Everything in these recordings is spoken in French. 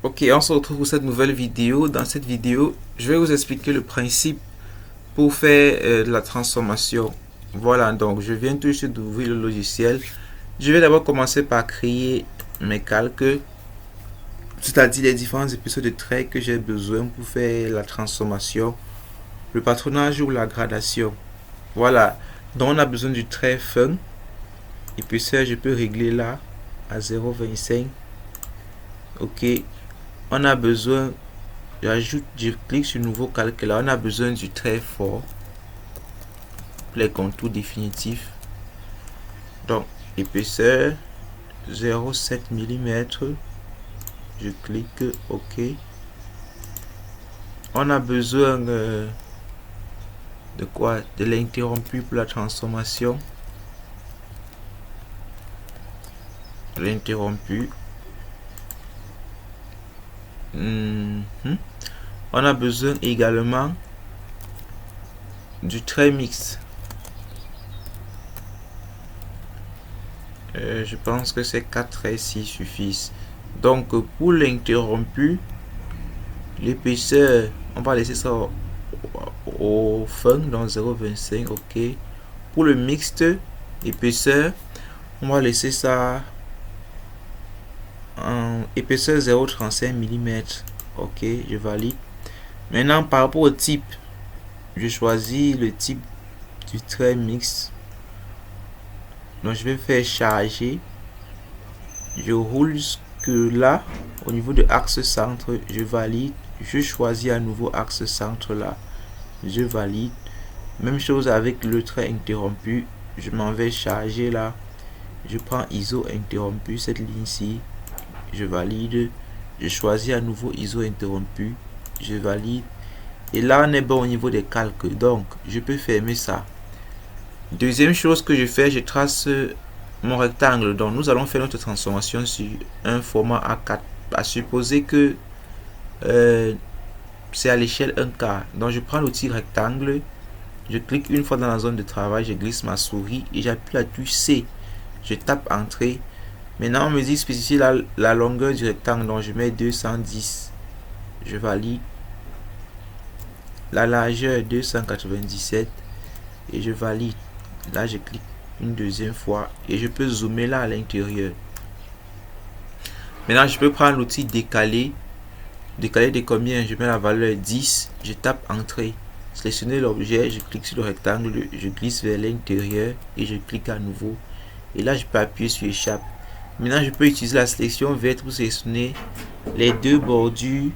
Ok, on se retrouve pour cette nouvelle vidéo. Dans cette vidéo, je vais vous expliquer le principe pour faire de la transformation. Voilà, donc je viens tout juste d'ouvrir le logiciel. Je vais d'abord commencer par créer mes calques, c'est-à-dire les différents épisodes de traits que j'ai besoin pour faire la transformation, le patronage ou la gradation. Voilà, donc on a besoin du trait fin. Épaisseur, je peux régler là à 0,25. Ok, on a besoin, je clique sur nouveau calque là, on a besoin du trait fort pour les contours définitifs. Donc épaisseur 0,7 mm, je clique ok. On a besoin de quoi? De l'interrompu pour la transformation. L'interrompu. On a besoin également du trait mixte. Je pense que ces 4 traits ci suffisent. Donc pour l'interrompu, l'épaisseur, on va laisser ça au fin dans 0,25. ok. Pour le mixte, épaisseur, on va laisser ça en épaisseur 0,35 mm. ok, je valide. Maintenant par rapport au type, je choisis le type du trait mixte. Donc je vais faire charger, je roule jusque là au niveau de axe centre, je valide. Je choisis à nouveau axe centre là, je valide. Même chose avec le trait interrompu, je m'en vais charger là, je prends ISO interrompu, cette ligne-ci, je valide. Je choisis à nouveau ISO interrompu, je valide. Et là on est bon au niveau des calques, donc je peux fermer ça. Deuxième chose que je fais, je trace mon rectangle. Donc nous allons faire notre transformation sur un format A4. À supposer que c'est à l'échelle 1 quart. Donc je prends l'outil rectangle, je clique une fois dans la zone de travail, je glisse ma souris et j'appuie la touche C. Je tape entrée. Maintenant on me dit spécifier la longueur du rectangle, donc je mets 210. Je valide. La largeur 297 et je valide. Là je clique une deuxième fois et je peux zoomer là à l'intérieur. Maintenant je peux prendre l'outil décaler. Décaler de combien? Je mets la valeur 10, je tape entrée. Sélectionner l'objet, je clique sur le rectangle, je glisse vers l'intérieur et je clique à nouveau. Et là je peux appuyer sur échappe. Maintenant je peux utiliser la sélection verte pour sélectionner les deux bordures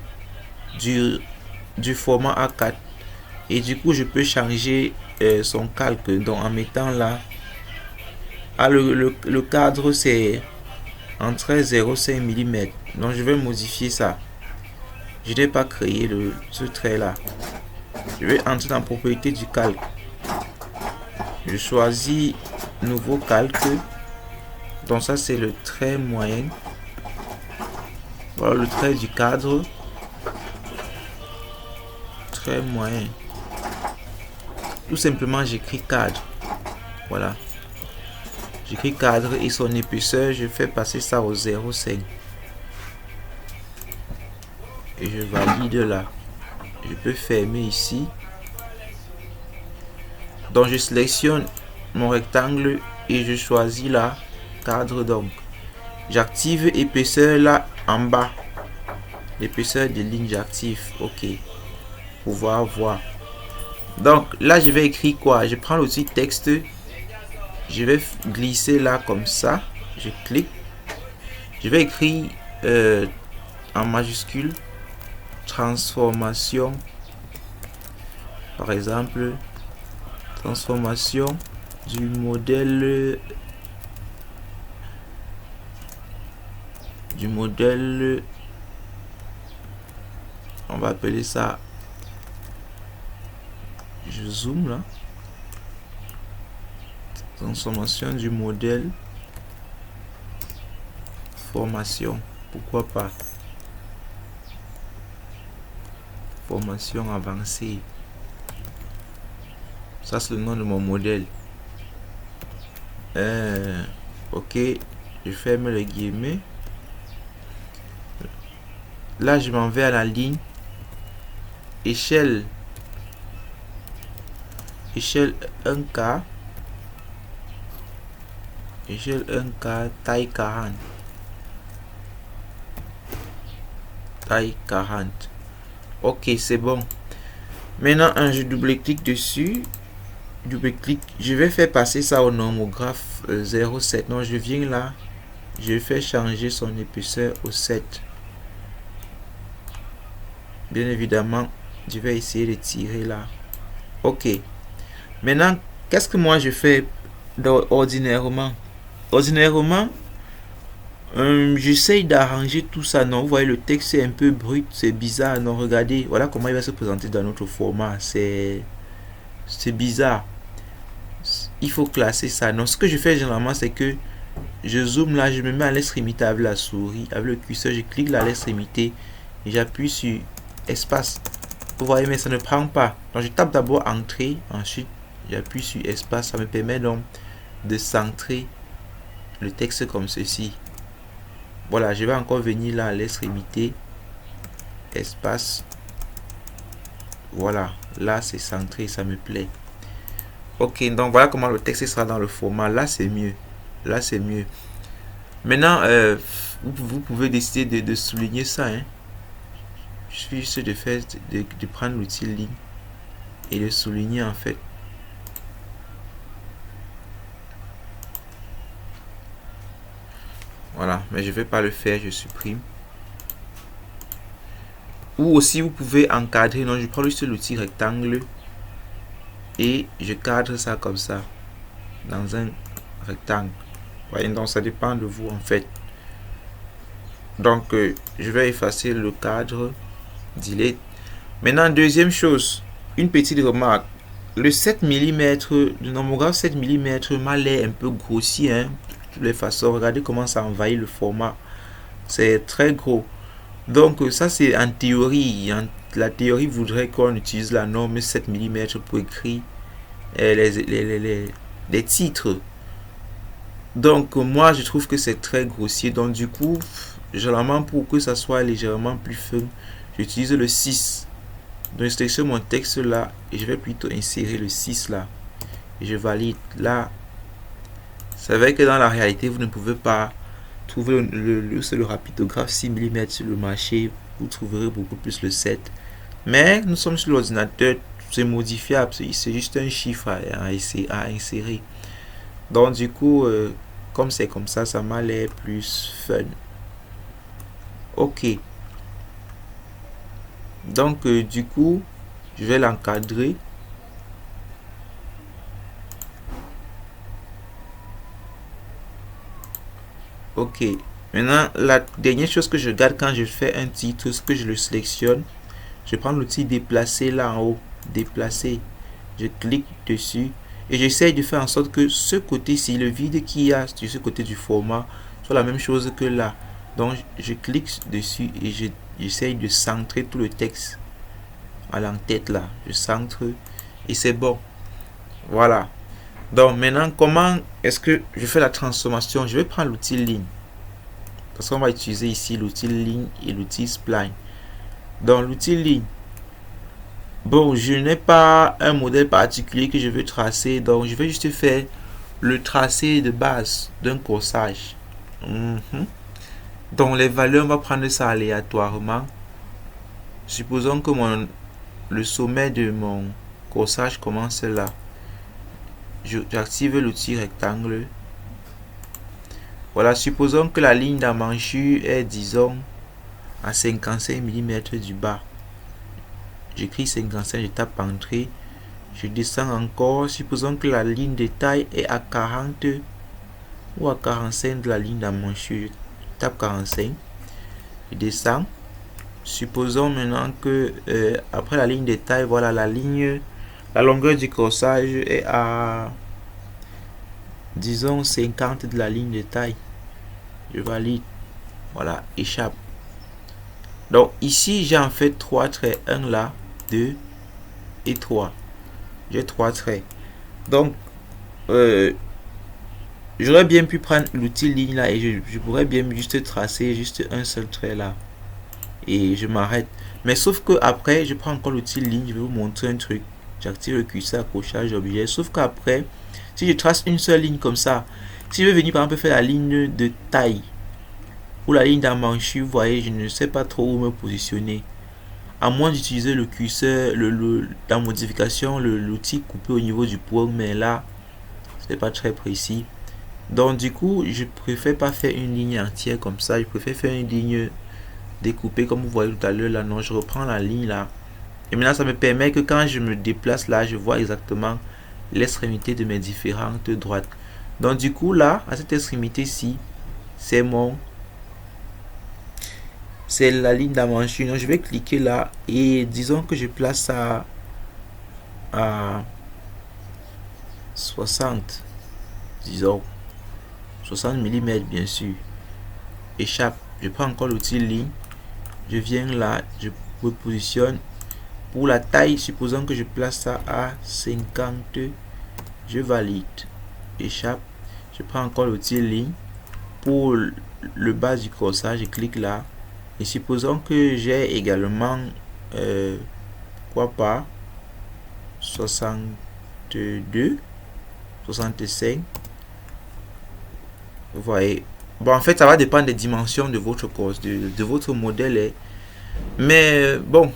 du format A4. Et du coup je peux changer son calque, donc en mettant là le cadre c'est en 13,05 mm. Donc je vais modifier ça. Je n'ai pas créé ce trait là. Je vais entrer dans propriété du calque. Je choisis nouveau calque. Donc ça c'est le trait moyen. Voilà le trait du cadre. Trait moyen. Tout simplement j'écris cadre. Voilà. J'écris cadre et son épaisseur, je fais passer ça au 0,5. Et je valide là. Je peux fermer ici. Donc je sélectionne mon rectangle et je choisis là cadre. Donc j'active épaisseur là en bas, l'épaisseur de ligne, j'active ok, pouvoir voir. Donc là je vais écrire quoi? Je prends l'outil texte, je vais glisser là comme ça, je clique, je vais écrire en majuscule transformation, par exemple transformation du modèle on va appeler ça, je zoome là, transformation du modèle formation, pourquoi pas formation avancée, ça c'est le nom de mon modèle. Ok, je ferme les guillemets. là je m'en vais à la ligne échelle 1K, échelle 1K, taille 40, taille 40. Ok, c'est bon. Maintenant, je double-clique dessus, double-clique, je vais faire passer ça au normographe 0,7. Non, je viens là, je fais changer son épaisseur au 7. Bien évidemment, je vais essayer de tirer là. Ok. Maintenant, qu'est-ce que moi je fais ordinairement? Ordinairement, j'essaye d'arranger tout ça. Non, vous voyez, le texte est un peu brut, c'est bizarre. Non, regardez, voilà comment il va se présenter dans notre format. C'est bizarre. Il faut classer ça. Non, ce que je fais généralement, c'est que je zoome là, je me mets à l'extrémité avec la souris, avec le curseur, je clique là à l'extrémité et j'appuie sur espace. Vous voyez, mais ça ne prend pas. Donc, je tape d'abord entrée, ensuite j'appuie sur espace. Ça me permet donc de centrer le texte comme ceci. Voilà, je vais encore venir là à l'extrémité, espace. Voilà, là c'est centré, ça me plaît. Ok, donc voilà comment le texte sera dans le format. Là c'est mieux. Là c'est mieux. Maintenant, vous pouvez décider de souligner ça. Hein. Je suis juste de prendre l'outil ligne et de souligner en fait. Voilà, mais je ne vais pas le faire, je supprime. Ou aussi vous pouvez encadrer. Non, je prends juste l'outil rectangle et je cadre ça comme ça dans un rectangle. Voyez, donc ça dépend de vous en fait. Donc je vais effacer le cadre, delete. Maintenant, deuxième chose, une petite remarque. Le 7 mm, le normographe 7 mm m'a l'air un peu grossier. Hein, de toutes les façons, regardez comment ça envahit le format. C'est très gros. Donc ça c'est en théorie. La théorie voudrait qu'on utilise la norme 7 mm pour écrire les titres. Donc moi je trouve que c'est très grossier. Donc du coup, généralement pour que ça soit légèrement plus fun, j'utilise le 6. Donc je sélectionne mon texte là et je vais plutôt insérer le 6 là. Et je valide là. C'est vrai que dans la réalité vous ne pouvez pas trouver le rapidographe 6 mm sur le marché. Vous trouverez beaucoup plus le 7. Mais nous sommes sur l'ordinateur, c'est modifiable, c'est juste un chiffre à insérer. Donc du coup, comme c'est comme ça m'a l'air plus fun. Ok. Donc du coup, je vais l'encadrer. Ok. Maintenant, la dernière chose que je garde quand je fais un titre, c'est que je le sélectionne. Je prends l'outil déplacer là en haut. Déplacer. Je clique dessus. Et j'essaye de faire en sorte que ce côté-ci, le vide qu'il y a sur ce côté du format, soit la même chose que là. Donc, je clique dessus et j'essaye de centrer tout le texte à l'entête là. Je centre et c'est bon. Voilà. Donc, maintenant, comment est-ce que je fais la transformation? Je vais prendre l'outil ligne. Parce qu'on va utiliser ici l'outil ligne et l'outil spline. Dans l'outil ligne, bon, je n'ai pas un modèle particulier que je veux tracer, donc je vais juste faire le tracé de base d'un corsage. Donc les valeurs, on va prendre ça aléatoirement. Supposons que le sommet de mon corsage commence là. J'active l'outil rectangle. Voilà, supposons que la ligne d'emmanchure est, disons, à 55 mm du bas. J'écris 55, je tape entrée. Je descends encore. Supposons que la ligne de taille est à 40 ou à 45 de la ligne d'emmanchure. Je tape 45. Je descends. Supposons maintenant que après la ligne de taille, voilà la longueur du corsage est à, disons, 50 de la ligne de taille. Je valide. Voilà, échappe. Donc ici, j'ai en fait 3 traits. 1 là, 2 et 3. J'ai 3 traits. Donc, j'aurais bien pu prendre l'outil ligne là et je pourrais bien juste tracer juste un seul trait là. et je m'arrête. Mais sauf que après, je prends encore l'outil ligne, je vais vous montrer un truc. J'active le curseur accrochage objet. Sauf qu'après, si je trace une seule ligne comme ça, si je veux venir par exemple faire la ligne de taille ou la ligne d'emmanchure, vous voyez, je ne sais pas trop où me positionner. À moins d'utiliser le curseur, la modification, l'outil coupé au niveau du point, mais là, c'est pas très précis. Donc du coup, je préfère pas faire une ligne entière comme ça. Je préfère faire une ligne découpée comme vous voyez tout à l'heure. Là, non, je reprends la ligne là. Et maintenant, ça me permet que quand je me déplace là, je vois exactement l'extrémité de mes différentes droites. Donc du coup là, à cette extrémité-ci, c'est c'est la ligne d'avanchure. Donc je vais cliquer là et disons que je place ça à 60, disons 60 mm bien sûr. Échappe, je prends encore l'outil ligne, je viens là, je me positionne pour la taille, supposons que je place ça à 50, je valide. Échappe, je prends encore l'outil ligne, pour le bas du corsage, je clique là et supposons que j'ai également pourquoi pas 62, 65. Vous voyez, bon, en fait ça va dépendre des dimensions de votre corps, de votre modèle, hein. Mais bon,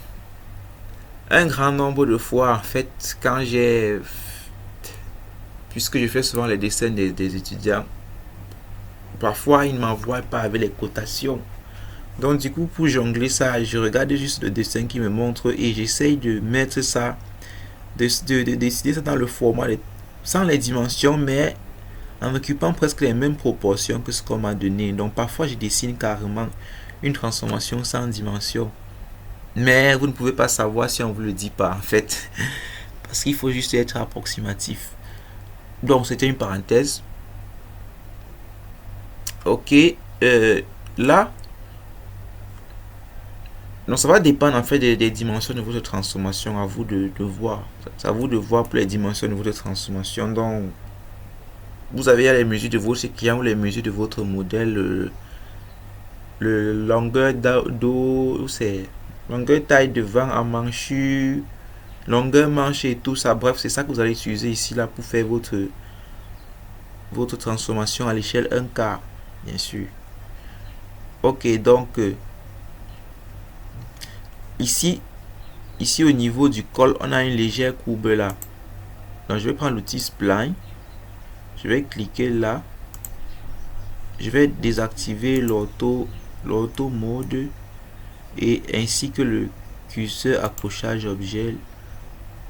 un grand nombre de fois en fait, quand j'ai, puisque je fais souvent les dessins des étudiants, parfois ils ne m'envoient pas avec les cotations. Donc du coup, pour jongler ça, je regarde juste le dessin qui me montre et j'essaye de mettre ça, de décider ça dans le format, sans les dimensions, mais en occupant presque les mêmes proportions que ce qu'on m'a donné. Donc parfois, je dessine carrément une transformation sans dimension. Mais vous ne pouvez pas savoir si on vous le dit pas en fait. Parce qu'il faut juste être approximatif. Donc c'était une parenthèse. Ok. Là, donc ça va dépendre en fait des dimensions de votre transformation. À vous de voir. C'est à vous de voir pour les dimensions de votre transformation. Donc vous avez les mesures de votre client ou les mesures de votre modèle. Le longueur d'eau, c'est longueur taille devant en manchure, longueur manche et tout ça. Bref, c'est ça que vous allez utiliser ici là pour faire votre transformation à l'échelle 1 quart, bien sûr. Ok, donc ici au niveau du col, on a une légère courbe là. Donc je vais prendre l'outil spline, je vais cliquer là, je vais désactiver l'auto mode et ainsi que le curseur accrochage objet.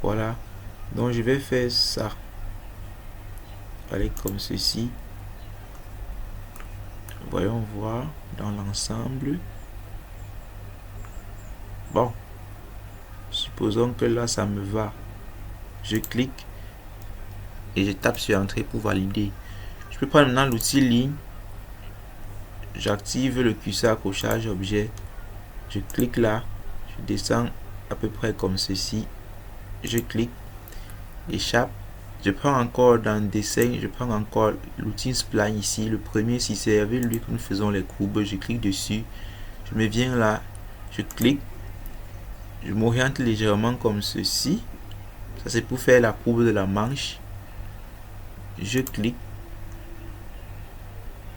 Voilà, donc je vais faire ça. Allez, comme ceci. Voyons voir dans l'ensemble. Bon, supposons que là ça me va. Je clique et je tape sur entrée pour valider. Je peux prendre maintenant l'outil ligne, j'active le curseur accrochage objet, je clique là, je descends à peu près comme ceci, je clique, échappe, je prends encore dans dessin, je prends encore l'outil spline ici, le premier, si c'est avec lui que nous faisons les courbes, je clique dessus, je me viens là, je clique, je m'oriente légèrement comme ceci, ça c'est pour faire la courbe de la manche, je clique,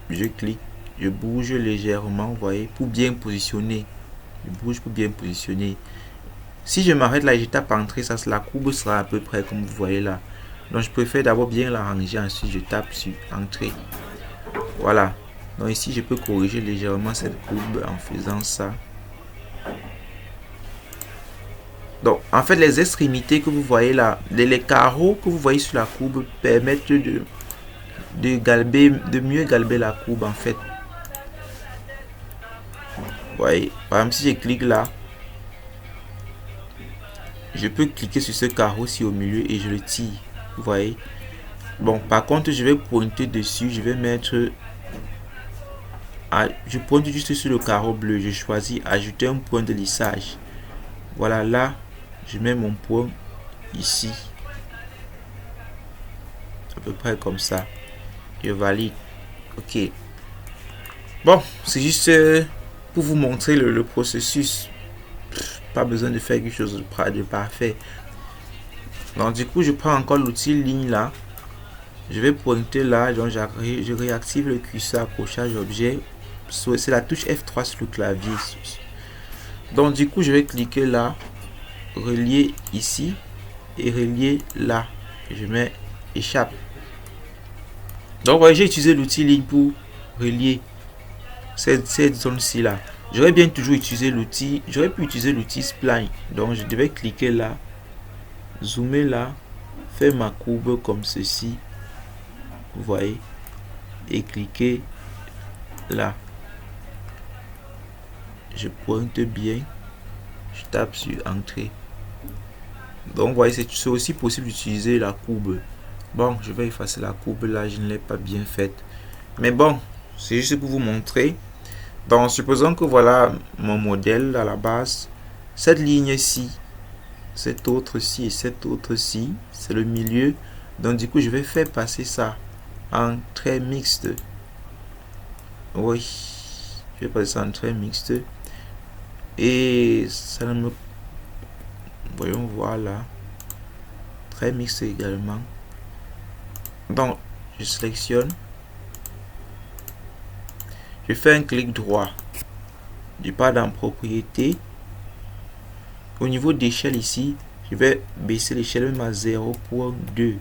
je bouge légèrement, vous voyez, pour bien positionner, je bouge pour bien positionner. Si je m'arrête là et je tape entrée, ça, la courbe sera à peu près comme vous voyez là. Donc je préfère d'abord bien la ranger, ensuite je tape sur entrée. Voilà. Donc ici je peux corriger légèrement cette courbe en faisant ça. Donc en fait les extrémités que vous voyez là, les carreaux que vous voyez sur la courbe permettent de mieux galber la courbe en fait. Vous voyez, par exemple si je clique là, je peux cliquer sur ce carreau-ci au milieu et je le tire. Vous voyez. Bon, par contre, je vais pointer dessus. Je vais mettre... je pointe juste sur le carreau bleu. Je choisis ajouter un point de lissage. Voilà, là, je mets mon point ici. À peu près comme ça. Je valide. Ok. Bon, c'est juste pour vous montrer le processus. Pas besoin de faire quelque chose de parfait. Donc du coup, je prends encore l'outil ligne là. Je vais pointer là, donc je réactive le curseur accrochage objet. C'est la touche F3 sur le clavier. Donc du coup, je vais cliquer là, relier ici et relier là. Je mets échappe. Donc voyez, j'ai utilisé l'outil ligne pour relier cette zone-ci là. J'aurais bien toujours utilisé l'outil, j'aurais pu utiliser l'outil spline. Donc je devais cliquer là, zoomer là, faire ma courbe comme ceci. Vous voyez, et cliquer là. Je pointe bien, je tape sur entrée. Donc vous voyez, c'est aussi possible d'utiliser la courbe. Bon, je vais effacer la courbe là, je ne l'ai pas bien faite. Mais bon, c'est juste pour vous montrer. Donc supposons que voilà mon modèle à la base. Cette ligne-ci, cette autre-ci et cette autre-ci, c'est le milieu. Donc du coup, je vais faire passer ça en trait mixte. Oui, je vais passer ça en trait mixte. Et ça ne me... Voyons voir là. Trait mixte également. Donc, je sélectionne. Je fais un clic droit. Je pars dans propriété. Au niveau d'échelle ici, je vais baisser l'échelle même à 0.2.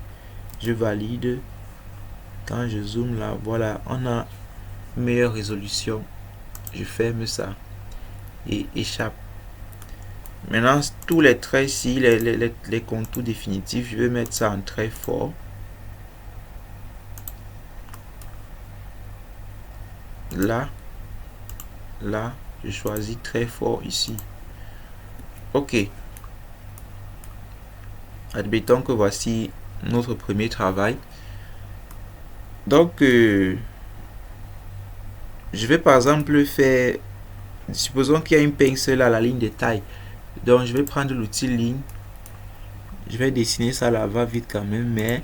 Je valide. Quand je zoome là, voilà, on a une meilleure résolution. Je ferme ça et échappe. Maintenant, tous les traits ici, les contours définitifs, je vais mettre ça en trait fort. Là, je choisis très fort ici. Ok. Admettons que voici notre premier travail. Donc, je vais par exemple faire, supposons qu'il y a une pince là à la ligne de taille. Donc, je vais prendre l'outil ligne. Je vais dessiner ça là, va vite quand même, mais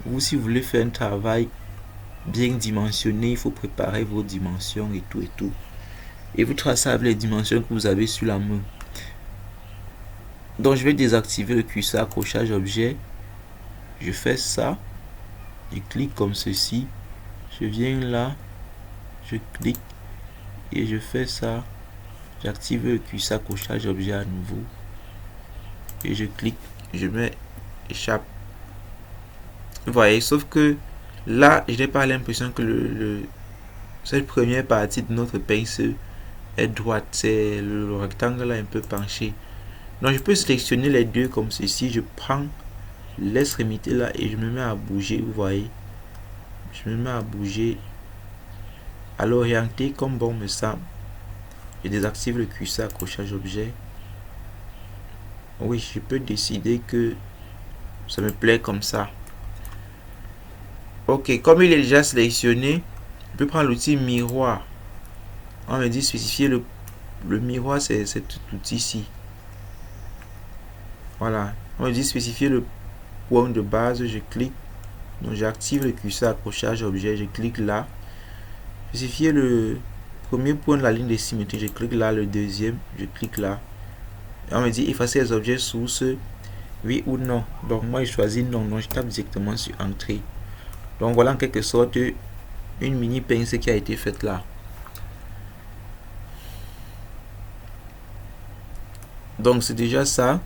vous, si vous voulez faire un travail bien dimensionné, il faut préparer vos dimensions et tout et tout. Et vous tracez avec les dimensions que vous avez sur la main. Donc, je vais désactiver le curseur accrochage objet. Je fais ça. Je clique comme ceci. Je viens là. Je clique. Et je fais ça. J'active le curseur accrochage objet à nouveau. Et je clique. Je mets échappe. Vous voyez, sauf que là, je n'ai pas l'impression que cette première partie de notre pince est droite. C'est le rectangle là un peu penché. Donc je peux sélectionner les deux comme ceci. Je prends l'extrémité là et je me mets à bouger. Vous voyez, je me mets à bouger, à l'orienter comme bon me semble. Je désactive le curseur accrochage objet. Oui, je peux décider que ça me plaît comme ça. Ok, comme il est déjà sélectionné, je peux prendre l'outil miroir. On me dit spécifier le miroir, c'est cet outil ici. Voilà, on me dit spécifier le point de base. Je clique. Donc j'active le curseur accrochage objet. Je clique là. Spécifier le premier point de la ligne de symétrie. Je clique là. Le deuxième, je clique là. Et on me dit effacer les objets sources, oui ou non. Donc moi je choisis non. Donc je tape directement sur entrée. Donc voilà en quelque sorte une mini pince qui a été faite là. Donc c'est déjà ça.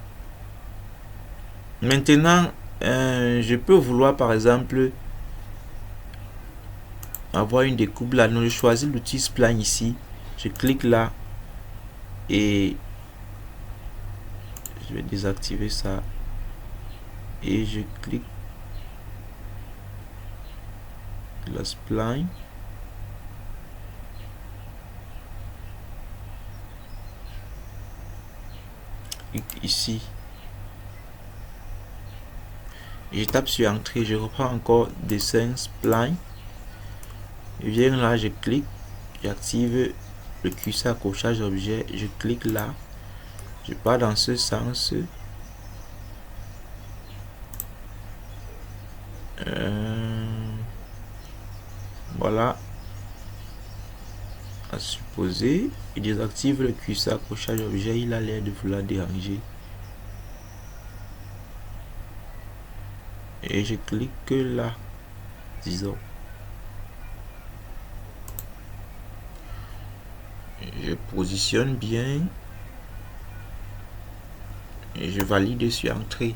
Maintenant, je peux vouloir par exemple avoir une découpe là. Donc je choisis l'outil spline ici. Je clique là et je vais désactiver ça. Et je clique la spline. Ici. Je tape sur entrée, je reprends encore dessin spline. Je viens là, je clique, j'active le curseur accrochage objet, je clique là, je pars dans ce sens. Voilà. à supposer. Il désactive le curseur accrochage objet. Il a l'air de vouloir déranger. Et je clique là, disons. Je positionne bien. Et je valide sur entrée.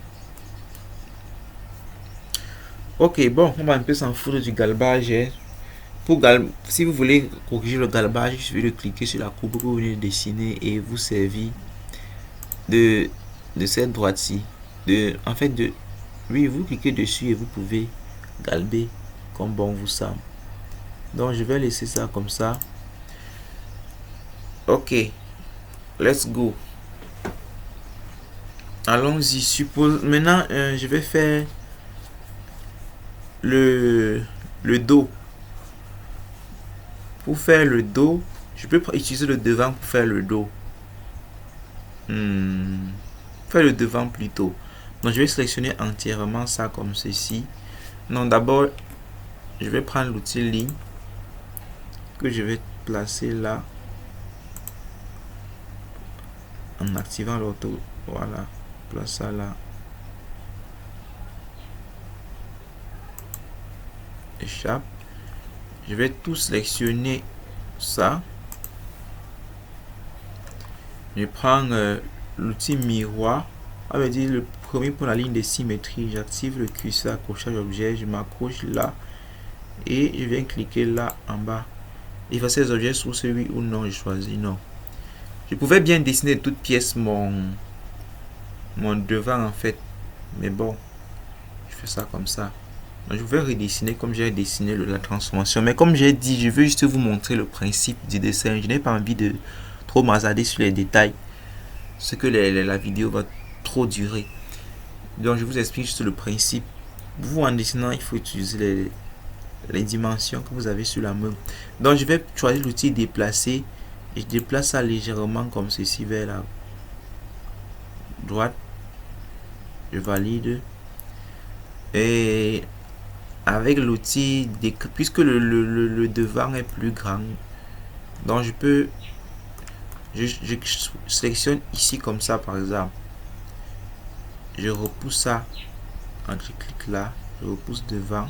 Ok, bon, on va un peu s'en foutre du galbage. Si vous voulez corriger le galbage, il suffit de cliquer sur la courbe que vous venez de dessiner et vous servir de cette droite-ci. Oui, vous cliquez dessus et vous pouvez galber comme bon vous semble. Donc, je vais laisser ça comme ça. Ok, let's go. Allons-y. Maintenant, je vais faire le dos. Pour faire le dos, je peux utiliser le devant pour faire le dos. Faire le devant plutôt. Donc je vais sélectionner entièrement ça comme ceci. Non, d'abord, je vais prendre l'outil ligne que je vais placer là en activant l'auto. Voilà, place ça là. Échappe. Je vais tout sélectionner ça. Je prends l'outil miroir. Ça veut dire le premier pour la ligne de symétrie. J'active le curseur accrochage objet. Je m'accroche là. Et je viens cliquer là en bas. Effacer les objets sur celui ou non. Je choisis non. Je pouvais bien dessiner de toute pièce mon devant en fait. Mais bon, je fais ça comme ça. Je vais redessiner comme j'ai dessiné la transformation. Mais comme j'ai dit, je veux juste vous montrer le principe du dessin. Je n'ai pas envie de trop m'hasarder sur les détails. Ce que la vidéo va trop durer. Donc je vous explique juste le principe. Vous, en dessinant, il faut utiliser les dimensions que vous avez sur la main. Donc je vais choisir l'outil déplacer. Et je déplace ça légèrement comme ceci vers la droite. Je valide. Et avec l'outil, puisque le devant est plus grand, donc je sélectionne ici comme ça par exemple. Je repousse ça. Je clique là, je repousse devant.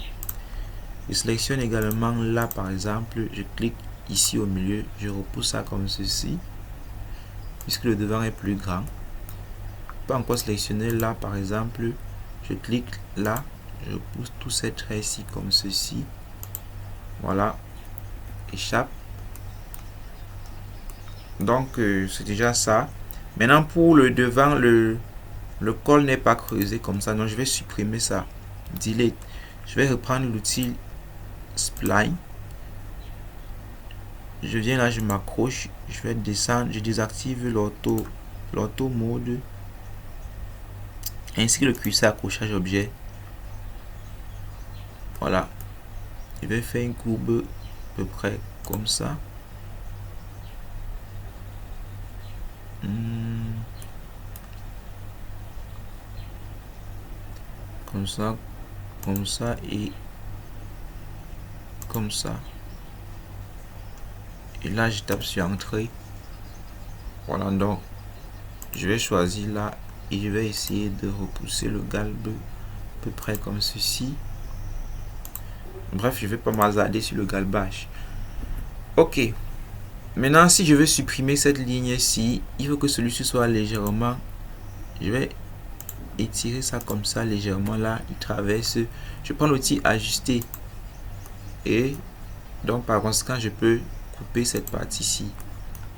Je sélectionne également là par exemple. Je clique ici au milieu, je repousse ça comme ceci, puisque le devant est plus grand. Je peux encore sélectionner là par exemple. Je clique là, je pousse tous ces traits ici comme ceci. Voilà, échappe. Donc c'est déjà ça. Maintenant pour le devant, le col n'est pas creusé comme ça, donc je vais supprimer ça. Delete. Je vais reprendre l'outil spline. Je viens là, je m'accroche, je vais descendre, je désactive l'auto mode ainsi que le curseur accrochage objet. Voilà, je vais faire une courbe à peu près comme ça. Comme ça et comme ça. Et là je tape sur entrée. Voilà, donc je vais choisir là et je vais essayer de repousser le galbe à peu près comme ceci. Bref, je vais pas m'hasarder sur le galbage. Ok, maintenant si je veux supprimer cette ligne ci, il faut que celui-ci soit légèrement, je vais étirer ça comme ça légèrement là, il traverse. Je prends l'outil ajuster et donc par conséquent je peux couper cette partie-ci.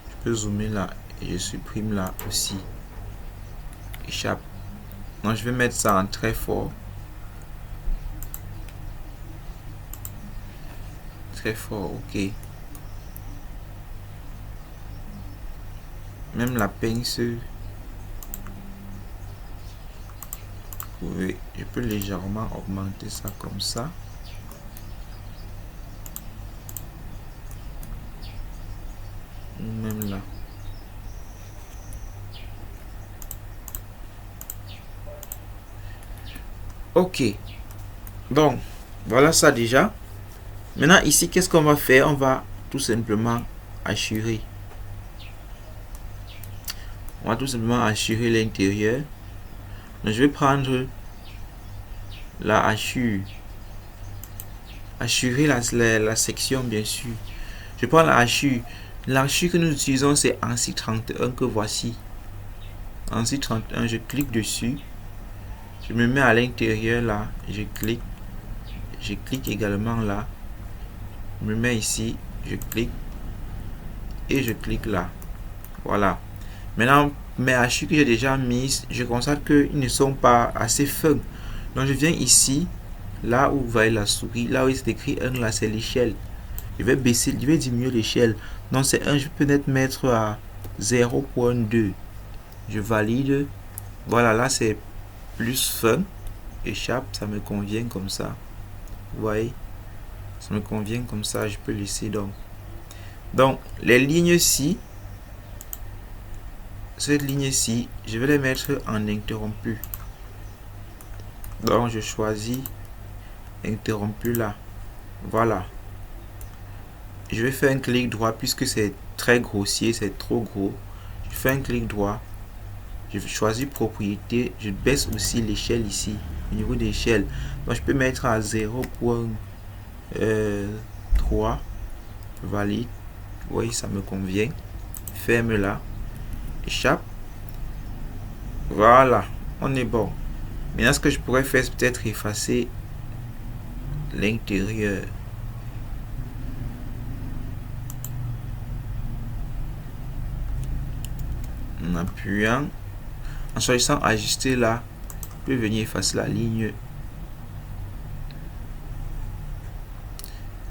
Je peux zoomer là et je supprime là aussi. Échappe. Donc je vais mettre ça en très fort. Très fort, ok. Même la pince, je peux légèrement augmenter ça comme ça. Même là. Ok. Donc, voilà ça déjà. Maintenant, ici, qu'est-ce qu'on va faire? On va tout simplement assurer. On va tout simplement assurer l'intérieur. Donc je vais prendre la hachure. Assurer la section, bien sûr. Je prends la hachure. La hachure que nous utilisons, c'est ANSI 31 que voici. ANSI 31, je clique dessus. Je me mets à l'intérieur là. Je clique également là. Je me mets ici. Je clique. Et je clique là. Voilà. Maintenant, mes hachures que j'ai déjà mises, je constate qu'ils ne sont pas assez fins. Donc, je viens ici. Là où vous voyez la souris, là où il est écrit 1, là c'est l'échelle. Je vais baisser, je vais diminuer l'échelle. Donc c'est 1, je peux peut-être mettre à 0.2. Je valide. Voilà, là c'est plus fin. Échappe, ça me convient comme ça. Vous voyez, ça me convient comme ça, je peux laisser donc. Donc les lignes-ci, cette ligne-ci, je vais les mettre en interrompu. Donc je choisis interrompu là. Voilà. Je vais faire un clic droit puisque c'est très grossier, c'est trop gros. Je fais un clic droit. Je choisis propriété. Je baisse aussi l'échelle ici, au niveau d'échelle. Donc je peux mettre à 0.3. Valide. Oui, ça me convient. Ferme là. Échappe. Voilà, on est bon. Maintenant, ce que je pourrais faire, c'est peut-être effacer l'intérieur. En appuyant, en choisissant ajuster là, je peux venir effacer la ligne.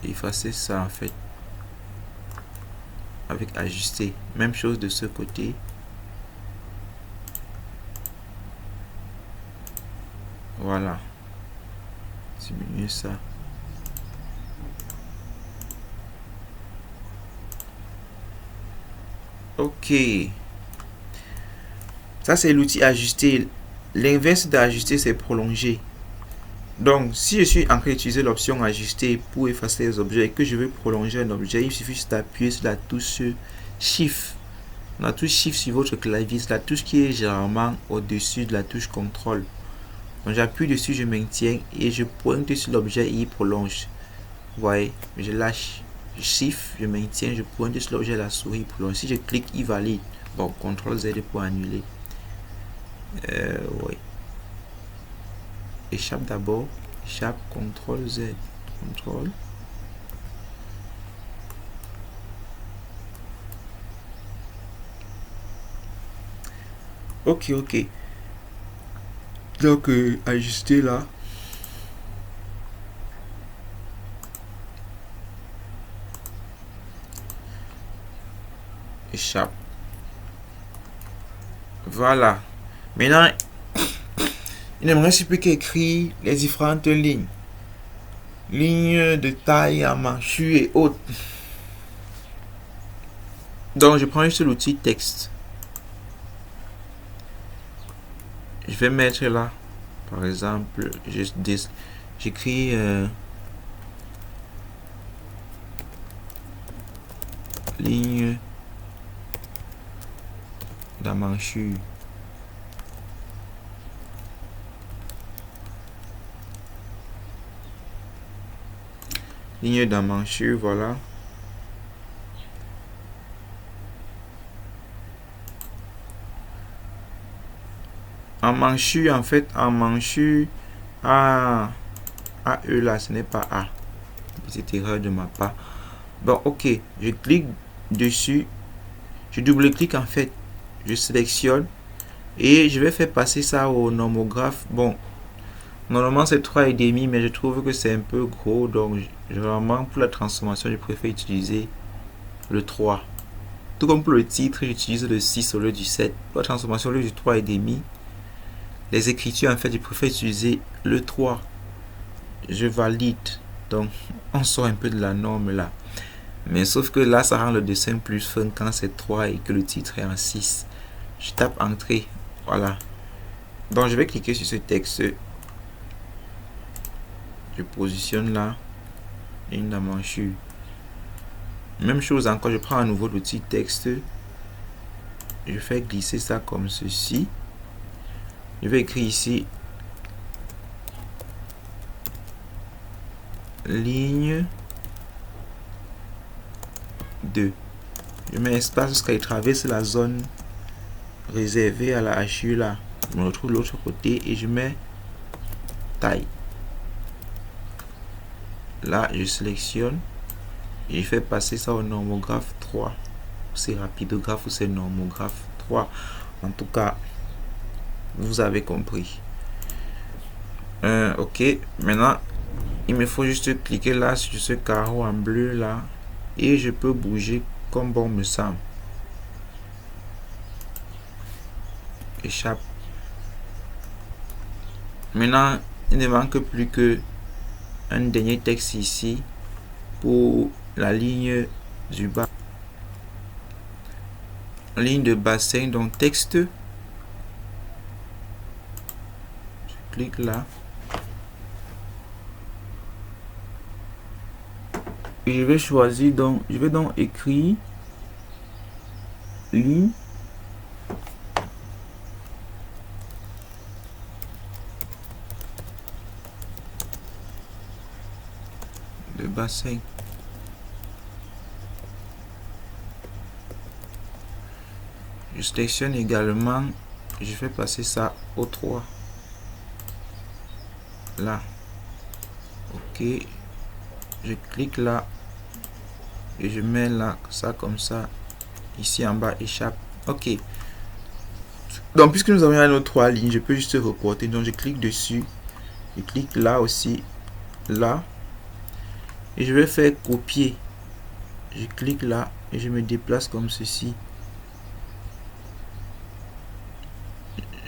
Effacer ça en fait. Avec ajuster. Même chose de ce côté. Voilà. Diminuer ça. Ok. Ça, c'est l'outil ajuster. L'inverse d'ajuster, c'est prolonger. Donc, si je suis en train d'utiliser l'option ajuster pour effacer les objets et que je veux prolonger un objet, il suffit juste d'appuyer sur la touche Shift. La touche Shift sur votre clavier, c'est la touche qui est généralement au-dessus de la touche contrôle. Donc, j'appuie dessus, je maintiens et je pointe sur l'objet et il prolonge. Vous voyez, je lâche. Shift, je maintiens, je pointe sur l'objet, la souris prolonge. Si je clique, il valide. Bon, CTRL Z pour annuler. Oui. Échappe d'abord. Échappe, CTRL Z. CTRL. Ok. Donc, ajuster là. Échappe. Voilà. Maintenant, il ne me reste plus qu'à écrire les différentes lignes. Lignes de taille à manchure et autres. Donc, je prends juste l'outil texte. Je vais mettre là, par exemple, j'écris ligne d'amanchure. Ligne d'amanchure, voilà. Emmanchure, en fait, emmanchure A, E là, ce n'est pas A. Petite erreur de ma part. Bon, ok, je clique dessus, je double-clique en fait, je sélectionne et je vais faire passer ça au nomographe. Bon, normalement c'est 3,5, mais je trouve que c'est un peu gros, donc généralement pour la transformation, je préfère utiliser le 3. Tout comme pour le titre, j'utilise le 6 au lieu du 7. Pour la transformation, au lieu du 3,5. Les écritures, en fait, je préfère utiliser le 3. Je valide. Donc, on sort un peu de la norme là. Mais sauf que là, ça rend le dessin plus fun quand c'est 3 et que le titre est en 6. Je tape Entrée. Voilà. Donc, je vais cliquer sur ce texte. Je positionne là. Une manchure. Même chose encore, je prends à nouveau l'outil texte. Je fais glisser ça comme ceci. Je vais écrire ici ligne 2. Je mets espace jusqu'à il traverse la zone réservée à la hachure là. Je me retrouve de l'autre côté et je mets taille. Là, je sélectionne et je fais passer ça au normographe 3. C'est rapidographe ou c'est normographe 3. En tout cas, vous avez compris. Ok, maintenant, il me faut juste cliquer là sur ce carreau en bleu là et je peux bouger comme bon me semble. Échappe. Maintenant, il ne manque plus que un dernier texte ici pour la ligne du bas. Ligne de bassin, donc texte. Je clique là. Et je vais choisir donc, je vais donc écrire ligne de bassin. Je sélectionne également, je fais passer ça au 3. Là. Ok. Je clique là. Et je mets là, ça comme ça. Ici en bas, échappe. Ok. Donc, puisque nous avons nos 3 lignes, je peux juste reporter. Donc, je clique dessus. Je clique là aussi. Là. Et je vais faire copier. Je clique là. Et je me déplace comme ceci.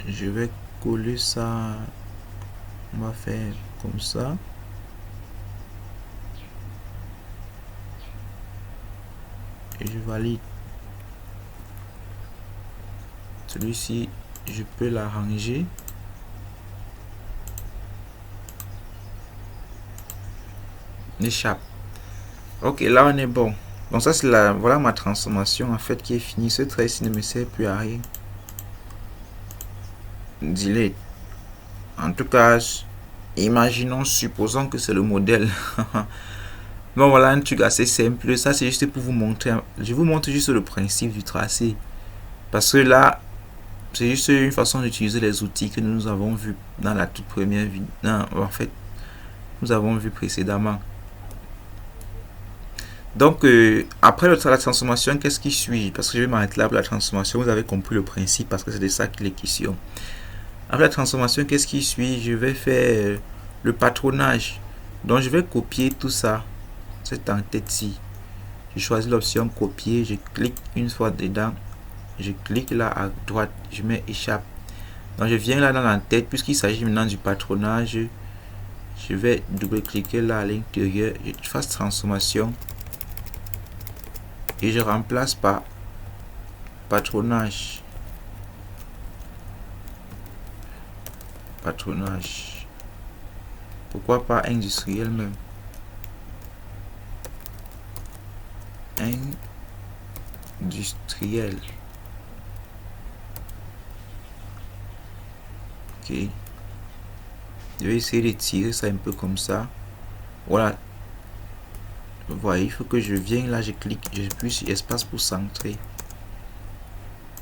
Je vais coller ça. On va faire comme ça. Et je valide. Celui-ci, je peux l'arranger. Échappe. Ok, là on est bon. Donc ça c'est la, voilà ma transformation en fait qui est finie. Ce trait-ci ne me sert plus à rien. Delete. En tout cas, imaginons, supposons que c'est le modèle. Bon voilà un truc assez simple. Ça c'est juste pour vous montrer. Je vous montre juste le principe du tracé. Parce que là, c'est juste une façon d'utiliser les outils que nous avons vu dans la toute première vidéo. En fait, nous avons vu précédemment. Donc, après la transformation, qu'est-ce qui suit? Parce que je vais m'arrêter là pour la transformation. Vous avez compris le principe parce que c'est de ça qu'il est question. Après la transformation, qu'est-ce qui suit? Je vais faire le patronage. Donc, je vais copier tout ça. Cette en-tête-ci. Je choisis l'option copier. Je clique une fois dedans. Je clique là à droite. Je mets échappe. Donc, je viens là dans l'en-tête. Puisqu'il s'agit maintenant du patronage, je vais double-cliquer là à l'intérieur. Je fasse transformation. Et je remplace par patronage. Patronage. Pourquoi pas industriel même? Industriel. Ok. Je vais essayer de tirer ça un peu comme ça. Voilà. Vous voyez, il faut que je vienne là, je clique, je appuie sur espace pour centrer.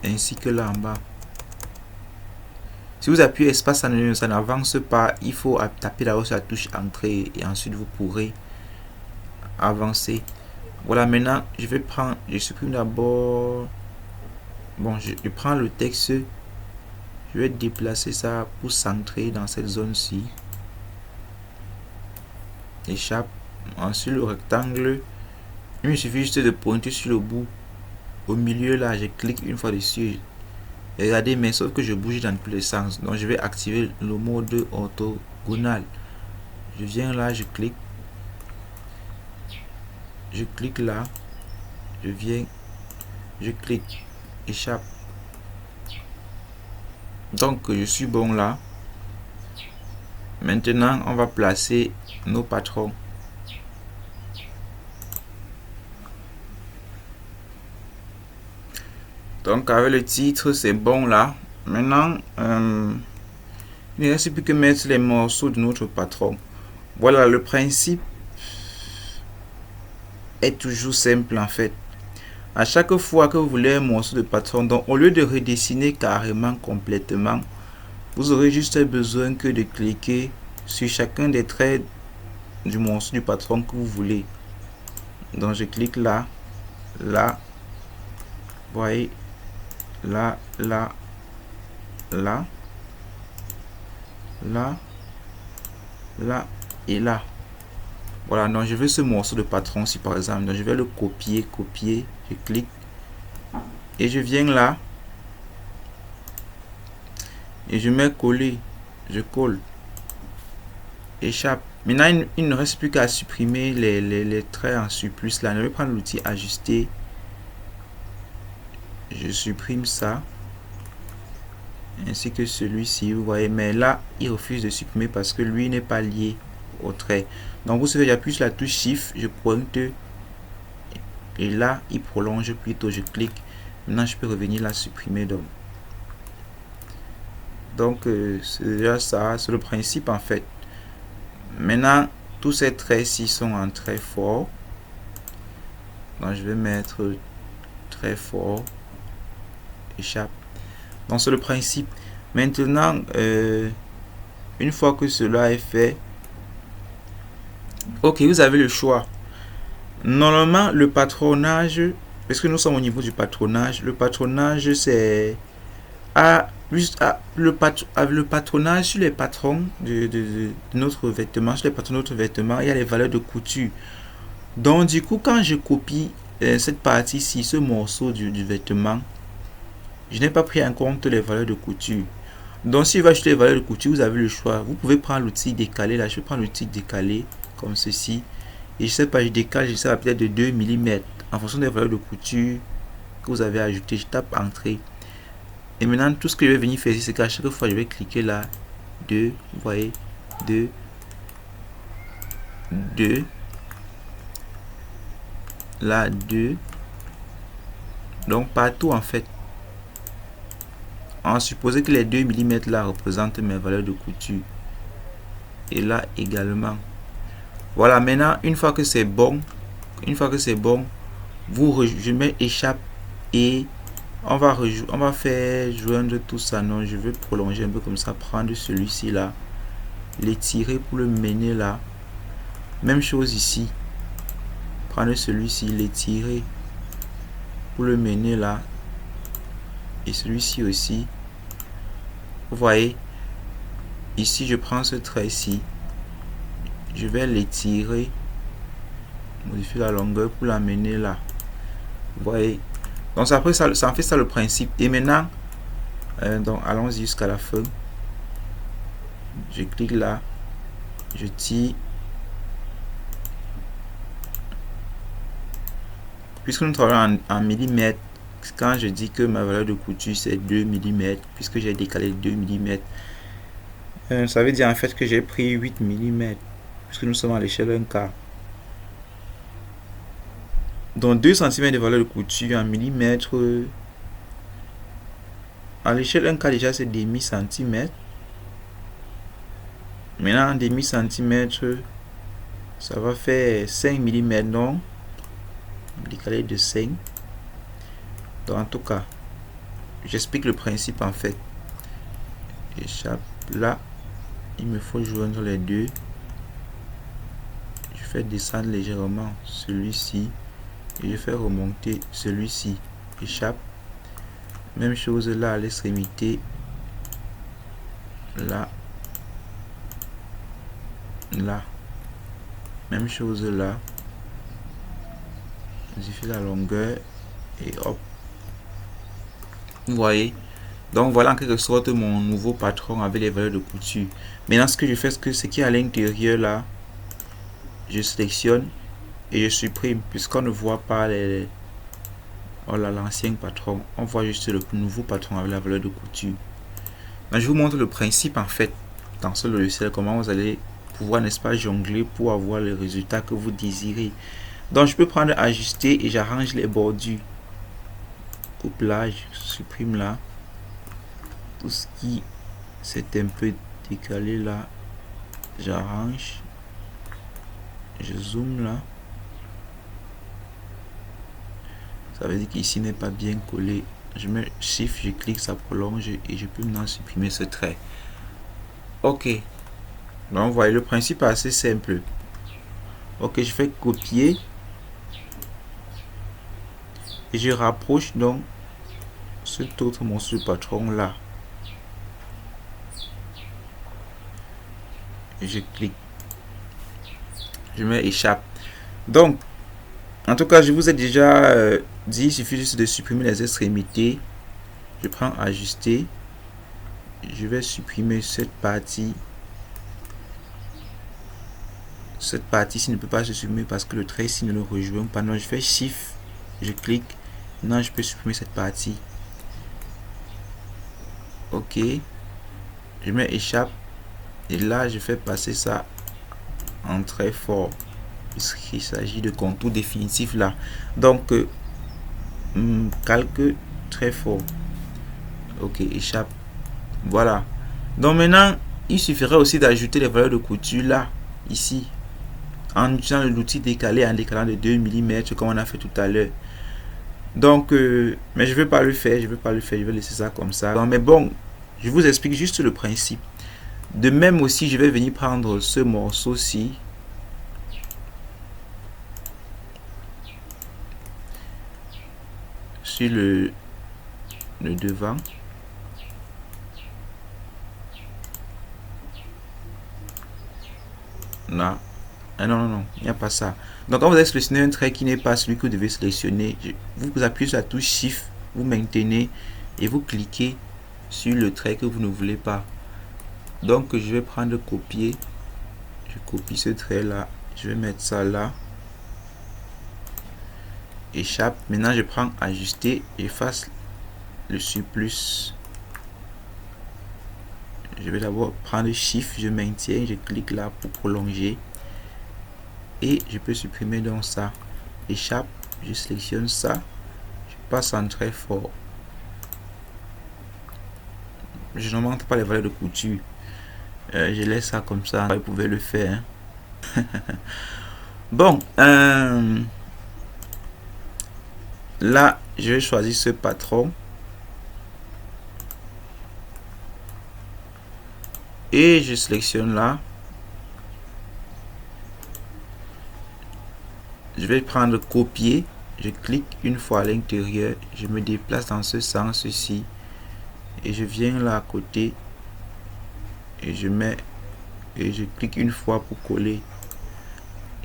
Ainsi que là en bas. Si vous appuyez espace, ça n'avance pas. Il faut taper d'abord sur la touche entrée et ensuite vous pourrez avancer. Voilà, maintenant je vais prendre, je supprime d'abord. Bon, je prends le texte. Je vais déplacer ça pour centrer dans cette zone-ci. Échappe. Ensuite le rectangle. Il me suffit juste de pointer sur le bout. Au milieu là, je clique une fois dessus. Regardez, mais sauf que je bouge dans tous les sens. Donc je vais activer le mode orthogonal. Je viens là, je clique. Je clique là. Je viens. Je clique. Échappe. Donc je suis bon là. Maintenant, on va placer nos patrons. Donc avec le titre, c'est bon là. Maintenant, il ne reste plus que mettre les morceaux de notre patron. Voilà, le principe est toujours simple en fait. À chaque fois que vous voulez un morceau de patron, donc au lieu de redessiner carrément complètement, vous aurez juste besoin que de cliquer sur chacun des traits du morceau du patron que vous voulez. Donc je clique là, là, vous voyez, là, là, là, là, là et là. Voilà, donc je veux ce morceau de patron si par exemple, donc je vais le copier, je clique et je viens là et je mets coller, je colle, échappe. Maintenant, il ne reste plus qu'à supprimer les traits en surplus là. Je vais prendre l'outil ajuster, je supprime ça ainsi que celui-ci, vous voyez, mais là il refuse de supprimer parce que lui n'est pas lié au trait. Donc vous savez, j'appuie sur la touche shift, je pointe et là il prolonge, plutôt je clique. Maintenant je peux revenir là, supprimer. Donc c'est déjà ça, c'est le principe en fait. Maintenant tous ces traits-ci sont en très fort, donc je vais mettre très fort, échappe. Donc c'est le principe. Maintenant une fois que cela est fait, ok, vous avez le choix. Normalement le patronage, parce que nous sommes au niveau du patronage, le patronage c'est le patronage sur les patrons de notre vêtement, sur les patrons de notre vêtement, il y a les valeurs de couture. Donc du coup quand je copie cette partie-ci, ce morceau du vêtement, je n'ai pas pris en compte les valeurs de couture. Donc si vous achetez les valeurs de couture, vous avez le choix. Vous pouvez prendre l'outil décaler là, je vais prendre l'outil décaler comme ceci. Et je sais pas, je décale, je sais pas, peut-être de 2 mm en fonction des valeurs de couture que vous avez ajoutées. Je tape entrée. Et maintenant, tout ce que je vais venir faire ici, c'est qu'à chaque fois, je vais cliquer là. 2, vous voyez, 2, 2, là, 2. Donc, partout en fait. On suppose que les 2 mm là représentent mes valeurs de couture. Et là également. Voilà, maintenant, une fois que c'est bon, je mets échappe et on va faire joindre tout ça. Non, je veux prolonger un peu comme ça, prendre celui-ci là, l'étirer pour le mener là. Même chose ici, prendre celui-ci, l'étirer pour le mener là, et celui-ci aussi. Vous voyez, ici je prends ce trait ici, je vais l'étirer, modifier la longueur pour l'amener là. Vous voyez, donc après ça en fait ça le principe. Et maintenant donc allons-y jusqu'à la fin. Je clique là, je tire. Puisque nous travaillons en millimètres, quand je dis que ma valeur de couture c'est 2 mm, puisque j'ai décalé 2 mm, ça veut dire en fait que j'ai pris 8 mm, puisque nous sommes à l'échelle 1 quart. Donc 2 cm de valeur de couture en millimètres, à l'échelle 1 quart déjà c'est demi centimètre. Maintenant en demi centimètre, ça va faire 5 mm, donc décalé de 5. Donc en tout cas, j'explique le principe en fait. Échappe là, il me faut joindre les deux. Je fais descendre légèrement celui-ci et je fais remonter celui-ci. Échappe. Même chose là à l'extrémité. Là. Là. Même chose là. Je fais la longueur et hop. Vous voyez, donc voilà en quelque sorte mon nouveau patron avec les valeurs de couture. Maintenant ce que je fais, c'est que ce qui est à l'intérieur là, je sélectionne et je supprime, puisqu'on ne voit pas l'ancien patron, on voit juste le nouveau patron avec la valeur de couture. Donc, je vous montre le principe en fait dans ce logiciel, comment vous allez pouvoir, n'est-ce pas, jongler pour avoir le résultat que vous désirez. Donc je peux prendre ajuster et j'arrange les bordures. coupe là, je supprime là. Tout ce qui s'est un peu décalé là, j'arrange. Je zoome là. Ça veut dire qu'ici n'est pas bien collé. Je mets Shift, je clique, ça prolonge et je peux maintenant supprimer ce trait. Ok. Donc, vous voyez, le principe est assez simple. Ok, je fais copier. Et je rapproche donc cet autre morceau de patron là. Et je clique. Je mets échappe. Donc, en tout cas, je vous ai déjà dit, il suffit juste de supprimer les extrémités. Je prends ajuster. Je vais supprimer cette partie. Cette partie-ci ne peut pas se supprimer parce que le trait ici ne le rejoint pas. Non, je fais Shift. Je clique. Maintenant, je peux supprimer cette partie. Ok. Je mets échappe. Et là, je fais passer ça en très fort. Puisqu'il s'agit de contour définitif là. Donc, calque très fort. Ok, échappe. Voilà. Donc maintenant, il suffirait aussi d'ajouter les valeurs de couture là, ici. En utilisant l'outil décalé, en décalant de 2 mm comme on a fait tout à l'heure. Donc, mais je ne vais pas le faire, je vais laisser ça comme ça. Donc, mais bon, je vous explique juste le principe. De même aussi, je vais venir prendre ce morceau-ci. Sur le devant. Là. Ah non, il n'y a pas ça. Donc, quand vous avez sélectionné un trait qui n'est pas celui que vous devez sélectionner, vous appuyez sur la touche Shift, vous maintenez et vous cliquez sur le trait que vous ne voulez pas. Donc, je vais prendre copier. Je copie ce trait là. Je vais mettre ça là. Échappe. Maintenant, je prends ajuster. J'efface le surplus. Je vais d'abord prendre Shift. Je maintiens. Je clique là pour prolonger. Et je peux supprimer donc ça. Échappe. Je sélectionne ça. Je passe en très fort. Je n'augmente pas les valeurs de couture. Je laisse ça comme ça. Vous pouvez le faire. Hein. Bon. Là, je vais choisir ce patron. Et je sélectionne là. Je vais prendre copier. Je clique une fois à l'intérieur. Je me déplace dans ce sens-ci. Et je viens là à côté. Et je mets. Et je clique une fois pour coller.